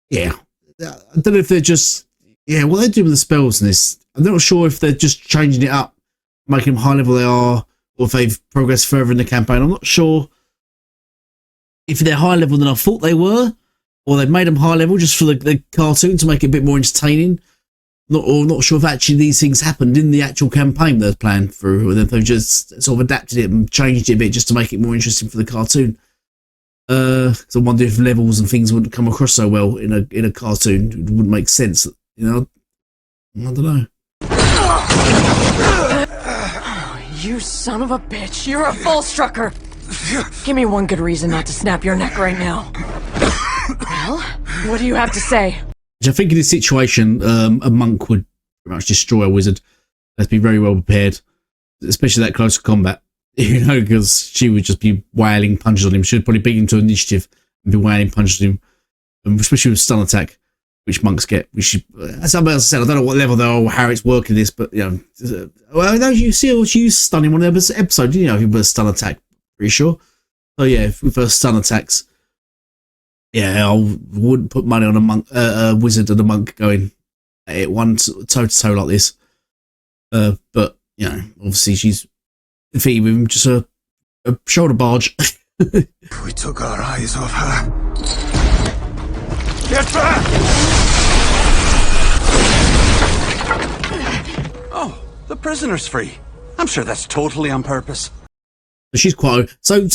yeah. I don't know if they're just... Yeah, what they do with the spells in this... I'm not sure if they're just changing it up, making them high level they are, or if they've progressed further in the campaign. I'm not sure if they're higher level than I thought they were, or they've made them high level just for the cartoon to make it a bit more entertaining. Not sure if actually these things happened in the actual campaign they're planned through, or if they've just sort of adapted it and changed it a bit just to make it more interesting for the cartoon. So I wonder if levels and things wouldn't come across so well in a cartoon. It wouldn't make sense, you know. I don't know. You son of a bitch! You're a Volstrucker! Give me one good reason not to snap your neck right now. Well, what do you have to say? Which I think in this situation, a monk would pretty much destroy a wizard. Let's be very well prepared, especially that close combat. You know, because she would just be wailing punches on him. She'd probably beat him to initiative and be wailing punches on him, especially with stun attack, which monks get. Which, as somebody else said, I don't know what level they are or how it's working this, but you know, well, no, you see, she used stun in one of the episodes. You know, he was a stun attack, pretty sure. So yeah, with her stun attacks, yeah, I wouldn't put money on a monk, a wizard and a monk going at it one toe to toe like this. But you know, obviously she's defeated with him, just a shoulder barge. We took our eyes off her. Get back! Oh, the prisoner's free. I'm sure that's totally on purpose. She's quite so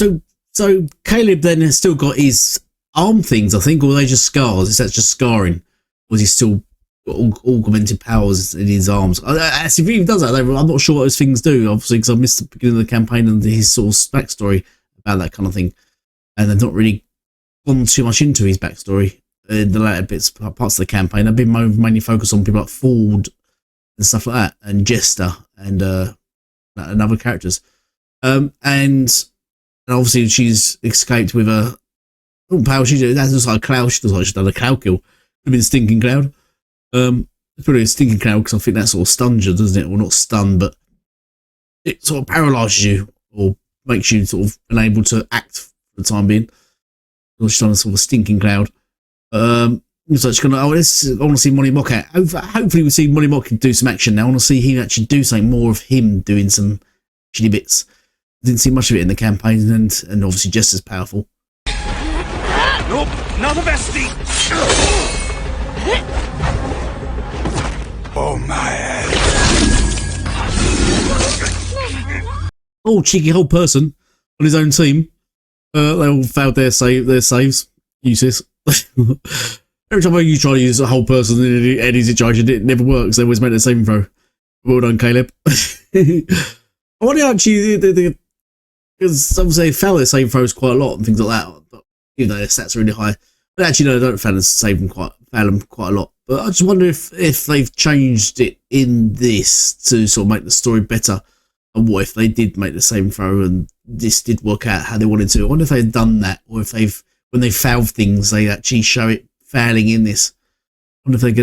Caleb then has still got his arm things, I think, or are they just scars? Is that just scarring? Or is he still got augmented powers in his arms? Actually, if he does that, I'm not sure what those things do, obviously, because I missed the beginning of the campaign and his sort of backstory about that kind of thing. And they've not really gone too much into his backstory in the later parts of the campaign. They've been mainly focused on people like Ford and stuff like that, and Jester and other characters. And obviously she's escaped with a power. That looks like a cloud. She looks like she's done a cloud kill. Could have been a stinking cloud. It's probably a stinking cloud because I think that sort of stuns you, doesn't it? Well, not stun, but it sort of paralyzes you or makes you sort of unable to act for the time being. So she's done a sort of stinking cloud. So she's gonna. I want to see Molly Mock out. Hopefully, we see Molly Mock do some action now. I want to see him actually do something more of him doing some shitty bits. Didn't see much of it in the campaign, and obviously just as powerful. Nope, not the bestie. Oh my head. Oh, cheeky whole person on his own team. They all failed their saves. Useless. Every time you try to use a whole person in any situation, it never works. They always make the same throw. Well done, Caleb. I wonder actually, because obviously they fail their save throws quite a lot and things like that. But even though their stats are really high, but actually no, they don't fail them quite a lot. But I just wonder if they've changed it in this to sort of make the story better. And what if they did make the same throw and this did work out how they wanted to? I wonder if they've done that, or if when they fail things, they actually show it failing in this. I wonder if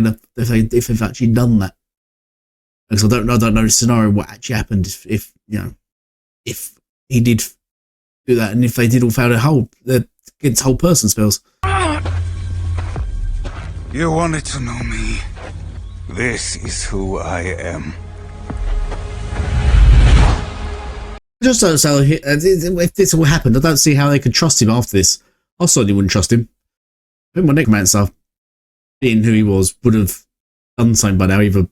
they've actually done that. Because I don't know the scenario what actually happened if he did do that, and if they did all fail their against whole person spells. You wanted to know me. This is who I am. Just don't say if this all happened, I don't see how they could trust him after this. I certainly wouldn't trust him. I think my necromancer, being who he was, would have done something by now, either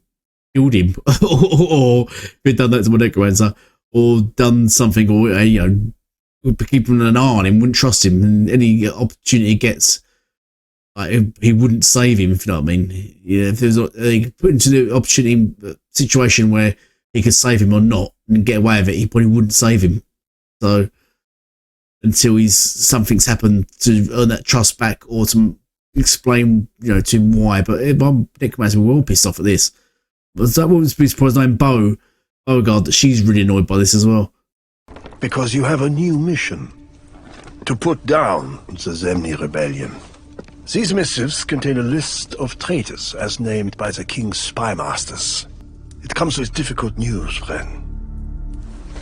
killed him or if he'd done that to my necromancer, or done something, or keeping an eye on him, wouldn't trust him, and any opportunity he gets, he wouldn't save him, if you know what I mean. Yeah, if there's put into the opportunity situation where he could save him or not and get away with it, he probably wouldn't save him. So until something's happened to earn that trust back, or to explain, to him why. But my necromancer were all pissed off at this. But that wouldn't be surprised named Beauregard, that she's really annoyed by this as well. Because you have a new mission. To put down the Zemni rebellion. These missives contain a list of traitors as named by the king's spy masters. It comes with difficult news, friend.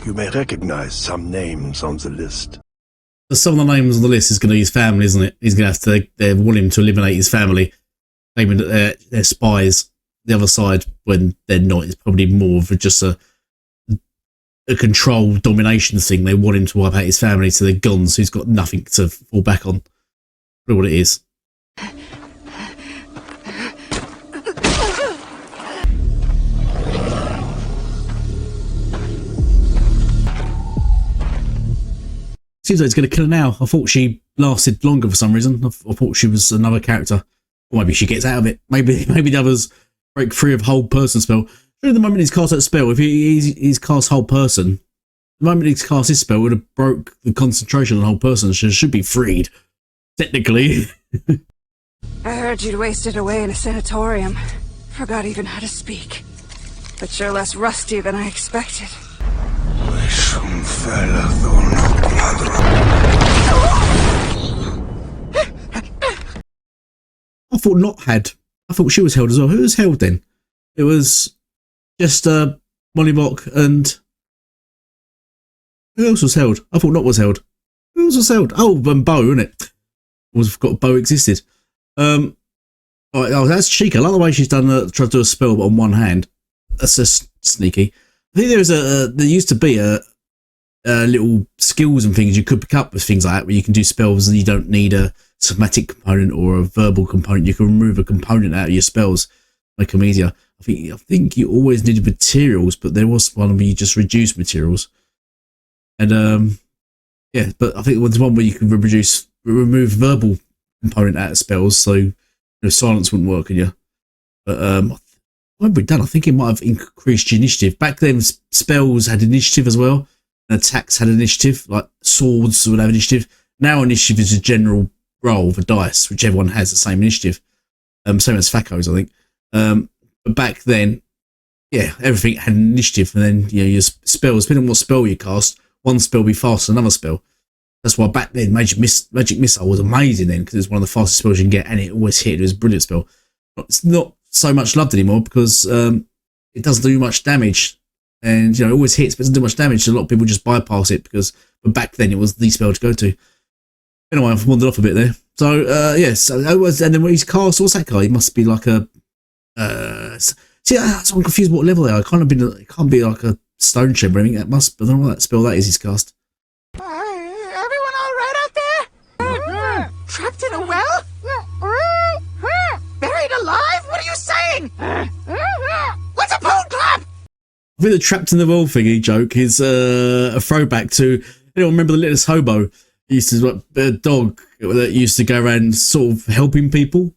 You may recognize some names on the list. Some of the names on the list is going to be his family, isn't it? He's going to have to, they want him to eliminate his family, claiming that they're spies. The other side, when they're not, is probably more of just a control domination thing. They want him to wipe out his family, so they're gone, so he's got nothing to fall back on. That's what it is. Seems like it's going to kill her now. I thought she lasted longer for some reason. I thought she was another character. Or maybe she gets out of it. Maybe the others break free of hold person spell. Surely the moment he's cast that spell, if he's cast hold person, the moment he's cast his spell would have broke the concentration on hold person. She should be freed, technically. I heard you'd wasted away in a sanatorium. Forgot even how to speak. But you're less rusty than I expected. I thought Not had. I thought she was held as well. Who was held then? It was just Mollybok and who else was held? I thought Not was held. Who else was held? Oh, and Bo, isn't it? I forgot Bo existed. Oh, that's cheeky. I like the way she's done. Tried to do a spell on one hand. That's just sneaky. I think there used to be a little skills and things you could pick up with things like that, where you can do spells and you don't need a somatic component or a verbal component. You can remove a component out of your spells, make them easier. I think you always needed materials, but there was one where you just reduce materials. And yeah, but I think there's one where you can remove verbal component out of spells, so silence wouldn't work on you. But what have we done? I think it might have increased your initiative. Back then, spells had initiative as well, and attacks had initiative, like swords would have initiative. Now initiative is a general roll for dice, which everyone has the same initiative. Same as Facos, I think. But back then, yeah, everything had an initiative, and then your spells, depending on what spell you cast, one spell would be faster than another spell. That's why back then Magic Missile was amazing then, because it was one of the fastest spells you can get, and it always hit. It was a brilliant spell. It's not so much loved anymore because it doesn't do much damage, and it always hits but doesn't do much damage. So a lot of people just bypass it but back then it was the spell to go to. Anyway, I've wandered off a bit there. So yes, and then when he's cast, what's that guy? He must be like a see, I'm confused what level they are. It can't be like a stone chamber or anything. I don't know what that spell that is he's cast. Everyone all right out there? Trapped in a well? Buried alive? What are you saying? What's a pole clap? I think the trapped in the well thingy joke is a throwback to, remember the littlest hobo? He used to a dog that used to go around sort of helping people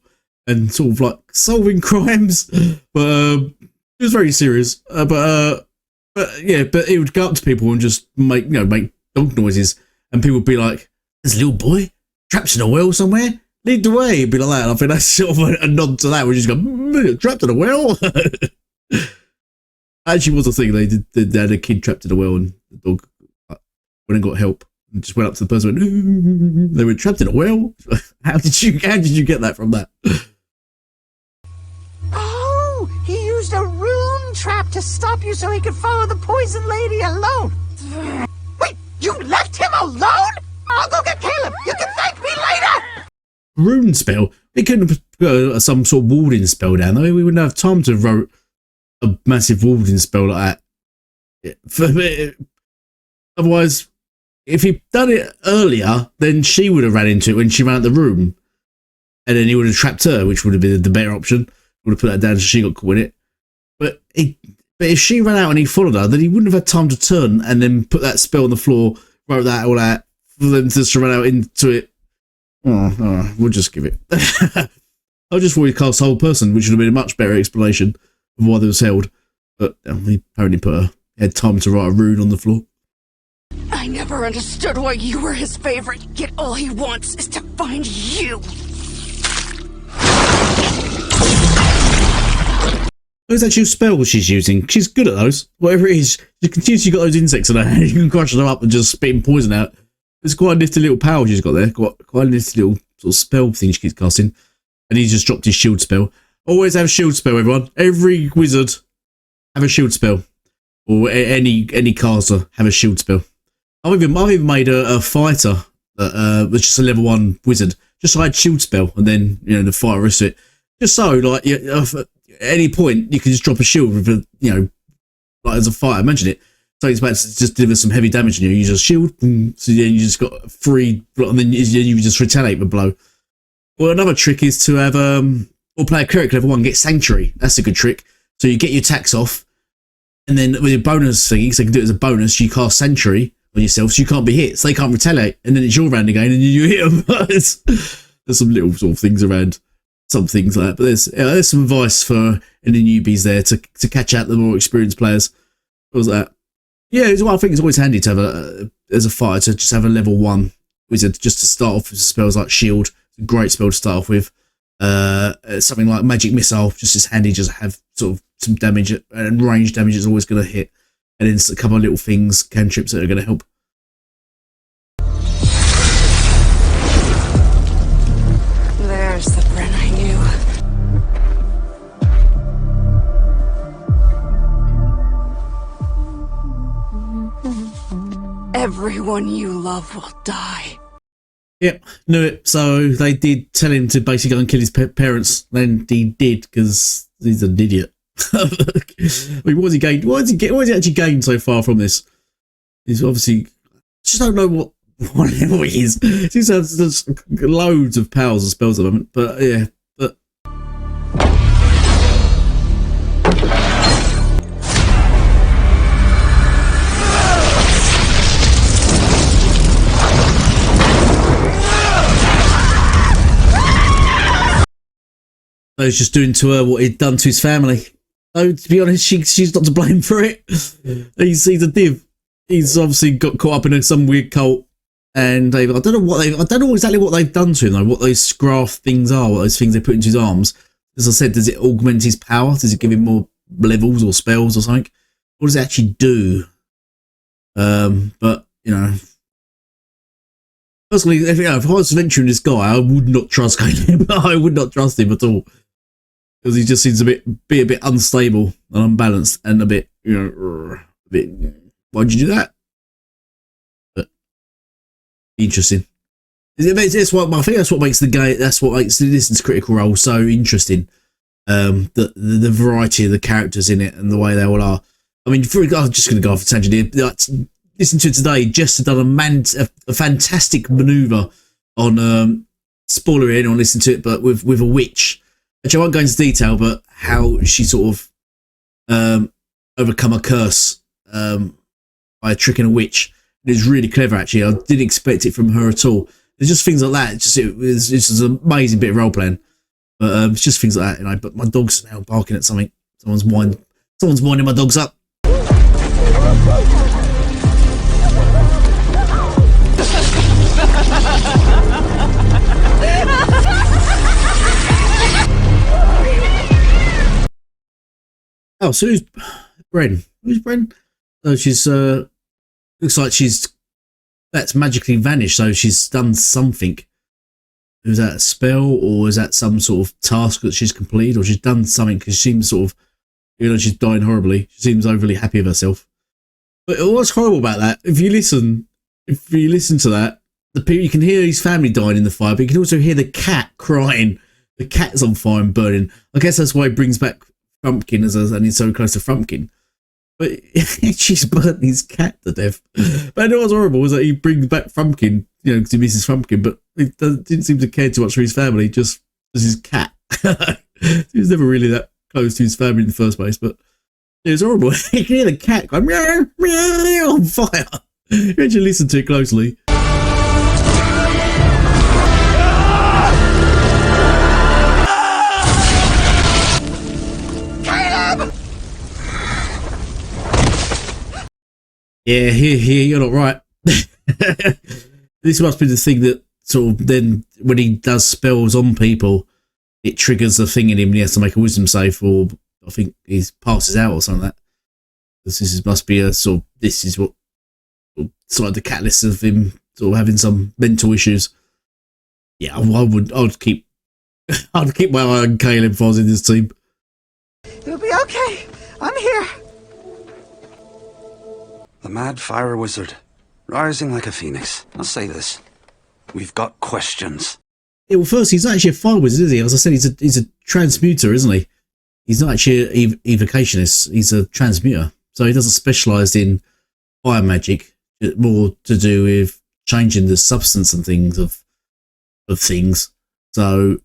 and sort of like solving crimes, but it was very serious. But he would go up to people and just make dog noises, and people would be like, "There's a little boy trapped in a well somewhere. Lead the way." It'd be like that. And I think that's sort of a nod to that. We just go, "Trapped in a well." Actually, was a thing. They had a kid trapped in a well, and the dog went and got help and just went up to the person. And went, they were trapped in a well. How did you get that from that? Oh, he used a rune trap to stop you so he could follow the poison lady alone. Wait, you left him alone? I'll go get Caleb. You can thank me later. Rune spell? We couldn't have put some sort of warding spell down. I mean, we wouldn't have time to wrote a massive warding spell like that. Otherwise, if he'd done it earlier, then she would have ran into it when she ran out the room, and then he would have trapped her, which would have been the better option. Would have put that down so she got caught in it. But if she ran out and he followed her, then he wouldn't have had time to turn and then put that spell on the floor, wrote that all out for them to just run out into it. We'll just give it. I just thought he cast the whole person, which would have been a much better explanation of why they was held. But he apparently had time to write a rune on the floor. I never understood why you were his favorite, yet all he wants is to find you. Those actual spells she's using, she's good at those. Whatever it is, she continuously got those insects in her hand. You can crush them up and just spitting poison out. It's quite a nifty little power she's got there. Quite a nifty little sort of spell thing she keeps casting. And he's just dropped his shield spell. Always have a shield spell, everyone. Every wizard have a shield spell. Or any caster have a shield spell. I've even made a fighter that was just a level 1 wizard. Just so I had shield spell, and then the fighter rest of it. Just so, like, at any point you can just drop a shield with like as a fighter. Imagine it. So it's about to just deliver some heavy damage on you. You just shield, so then you just got 3, and then you just retaliate with a blow. Well, another trick is to have or play a cleric level 1, get sanctuary. That's a good trick. So you get your attacks off, and then with your bonus thing, so you can do it as a bonus, you cast sanctuary on yourself, so you can't be hit, so they can't retaliate, and then it's your round again, and you hit them. There's some little sort of things around, some things like that. But there's some advice for any newbies there to catch out the more experienced players. What was that? Yeah, I think it's always handy to have as a fighter to just have a level 1 wizard just to start off with spells like shield. It's a great spell to start off with. something like magic missile, just as handy, just have sort of some damage, and range damage is always going to hit, and then a couple of little things, cantrips that are going to help. There's the Bren I knew. Everyone you love will die. Yep, knew it. So they did tell him to basically go and kill his parents. Then he did, because he's an idiot. I mean, what has he gained? What has he actually gained so far from this? He's obviously, just don't know what he is. He seems to have loads of powers and spells at the moment. But yeah, but. He's just doing to her what he'd done to his family. So to be honest, she's not to blame for it. He's a div. He's obviously got caught up in some weird cult, and I don't know exactly what they've done to him though. What those graft things are, what those things they put into his arms. As I said, does it augment his power? Does it give him more levels or spells or something? What does it actually do? But you know. Personally, if I was venturing this guy, I would not trust Caleb. I would not trust him at all, because he just seems to be a bit unstable and unbalanced, and a bit, you know, a bit. Why'd you do that? But interesting. That's what I think. That's what makes the game. That's what makes this Critical Role so interesting. The variety of the characters in it and the way they all are. I mean, I'm just going to go off a tangent here. Listen to it today. Jess had done a fantastic maneuver on spoiler in on listen to it, but with a witch. Which I won't go into detail, but how she sort of overcome a curse by tricking a witch. It was really clever, actually. I didn't expect it from her at all. There's just things like that. It was just an amazing bit of role playing. But it's just things like that, you know. But my dog's now barking at something. Someone's winding my dogs up. Oh, so who's Bren? Who's Bren? So she's looks like that's magically vanished. So she's done something. Is that a spell, or is that some sort of task that she's completed, or she's done something? Because she seems sort of, you know, she's dying horribly. She seems overly happy with herself. But what's horrible about that? If you listen to that, you can hear his family dying in the fire, but you can also hear the cat crying. The cat's on fire and burning. I guess that's why he brings back Frumpkin and he's so close to Frumpkin. But she's burnt his cat to death. But what was horrible was that he brings back Frumpkin, you know, because he misses Frumpkin, but he didn't seem to care too much for his family, just as his cat. He was never really that close to his family in the first place, but it was horrible. You can hear the cat going meow, meow, on fire. You actually listen to it closely. Yeah, here, you're not right. This must be the thing that sort of then, when he does spells on people, it triggers the thing in him and he has to make a wisdom save, or I think he passes out or something like that. This must be a sort of, this is what sort of the catalyst of him sort of having some mental issues. Yeah, I'd keep my eye on Caleb if I was in this team. You'll be okay. I'm here. The Mad Fire Wizard, rising like a phoenix. I'll say this. We've got questions. Yeah, well, first, he's not actually a fire wizard, is he? As I said, he's a transmuter, isn't he? He's not actually an evocationist. He's a transmuter. So he doesn't specialise in fire magic. More to do with changing the substance and things of things. So,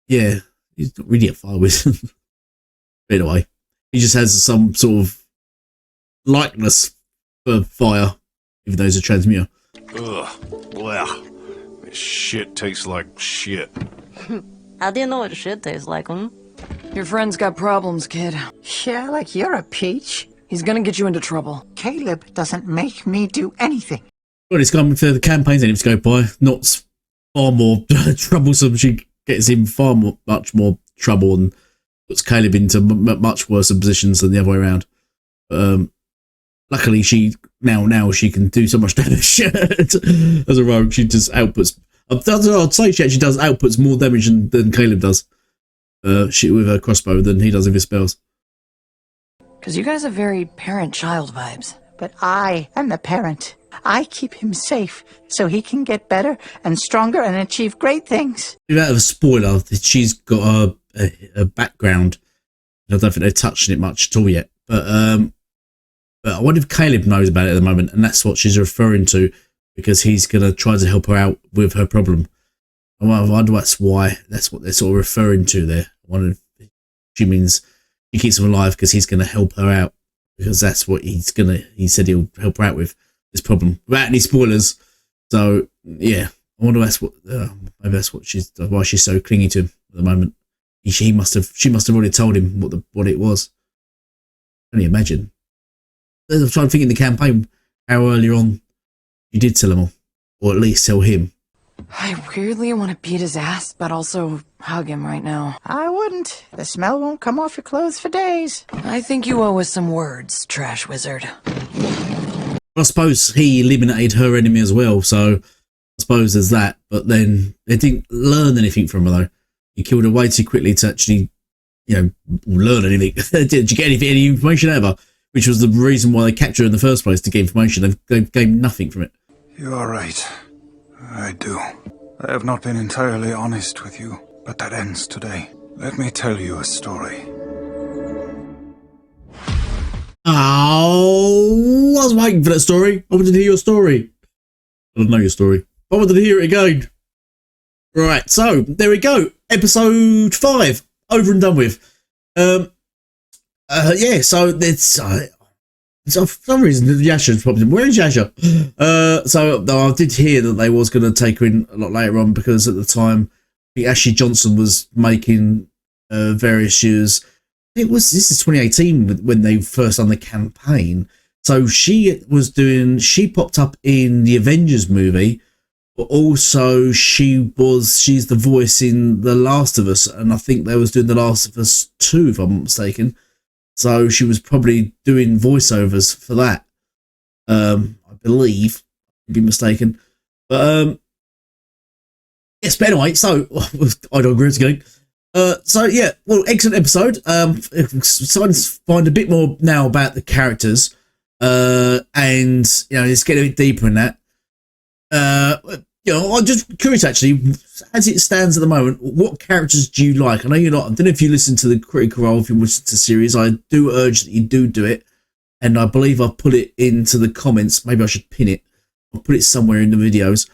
yeah, he's not really a fire wizard. Anyway, he just has some sort of likeness for fire, even though he's a transmuter. Ugh, blah. This shit tastes like shit. How do you know what shit tastes like, Your friend's got problems, kid. Yeah, like you're a peach. He's gonna get you into trouble. Caleb doesn't make me do anything. Well, it's coming for the campaigns and to go by, not far more troublesome. gets him much more trouble and puts Caleb into much worse positions than the other way around. Luckily, she can do so much damage as a rogue. She just outputs. I'd say she actually outputs more damage than Caleb does. She with her crossbow than he does with his spells. Because you guys have very parent-child vibes. But I am the parent. I keep him safe so he can get better and stronger and achieve great things. Without a spoiler, she's got a background. I don't think they're touching it much at all yet. But I wonder if Caleb knows about it at the moment, and that's what she's referring to, because he's going to try to help her out with her problem. I wonder that's what they're sort of referring to there. I wonder if she means he keeps him alive because he's going to help her out, because that's what he said he'll help her out with this problem without any spoilers. So yeah, I wonder maybe that's why she's so clingy to him at the moment. She must have already told him what it was. Can you imagine? I'm trying to think in the campaign how earlier on you did tell him, or at least tell him. I weirdly want to beat his ass, but also hug him right now. I wouldn't. The smell won't come off your clothes for days. I think you owe us some words, trash wizard. I suppose he eliminated her enemy as well, so I suppose there's that. But then they didn't learn anything from her, though. He killed her way too quickly to actually, learn anything. Did you get any information out of her? Which was the reason why they captured her in the first place, to get information. They've gained nothing from it. You are right. I do. I have not been entirely honest with you, but that ends today. Let me tell you a story. Oh, I was waiting for that story. I wanted to hear your story. I don't know your story. I wanted to hear it again. Right, so there we go. Episode 5 over and done with. Yeah, so it's so for some reason Yasha's probably where is Yasha? So I did hear that they was going to take her in a lot later on, because at the time I think Ashley Johnson was making various shows. This is 2018 when they first done the campaign. So she popped up in the Avengers movie, but also she's the voice in The Last of Us, and I think they was doing The Last of Us 2 if I'm not mistaken. So she was probably doing voiceovers for that. I believe. I'd be mistaken. But yes, but anyway, so I don't agree again. So yeah, well, excellent episode. Starting to find a bit more now about the characters. And let's get a bit deeper in that. I'm just curious actually, as it stands at the moment, what characters do you like? I know you're not, I don't know if you listen to the critical role, if you listen to the series. I do urge that you do it, and I believe I've put it into the comments. Maybe I should pin it. I'll put it somewhere in the videos.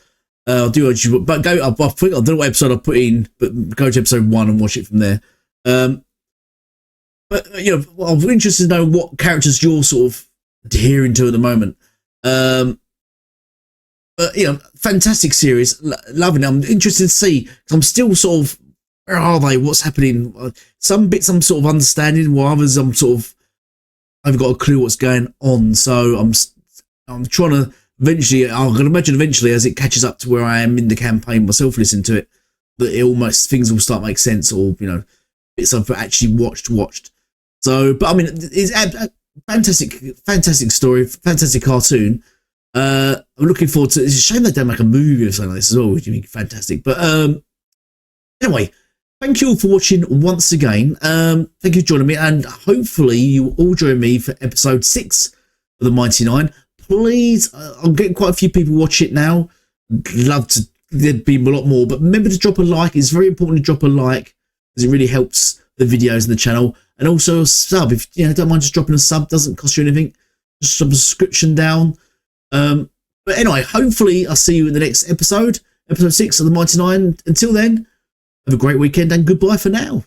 I do urge you, but go up. I don't know what episode I put in, but go to episode 1 and watch it from there. But I'm interested to know what characters you're sort of adhering to at the moment. But fantastic series, loving it. I'm interested to see, because I'm still sort of, where are they? What's happening? Some bits I'm sort of understanding, while others I'm sort of, I've got a clue what's going on. So I'm trying to eventually. I'm going to imagine eventually, as it catches up to where I am in the campaign myself, listening to it, that things will start to make sense, or bits I've actually watched. So, but I mean, it's a fantastic story, fantastic cartoon. I'm looking forward to it. It's a shame they don't make a movie or something like this as well, which would be fantastic. But anyway, thank you all for watching once again. Thank you for joining me, and hopefully you will all join me for episode 6 of the Mighty Nine. Please, I'm getting quite a few people watch it now. Love to there'd be a lot more, but remember to drop a like. It's very important to drop a like, because it really helps the videos and the channel. And also a sub, if don't mind just dropping a sub, doesn't cost you anything. Just a subscription down. But anyway, hopefully I'll see you in the next episode 6 of the Mighty Nine. Until then, have a great weekend and goodbye for now.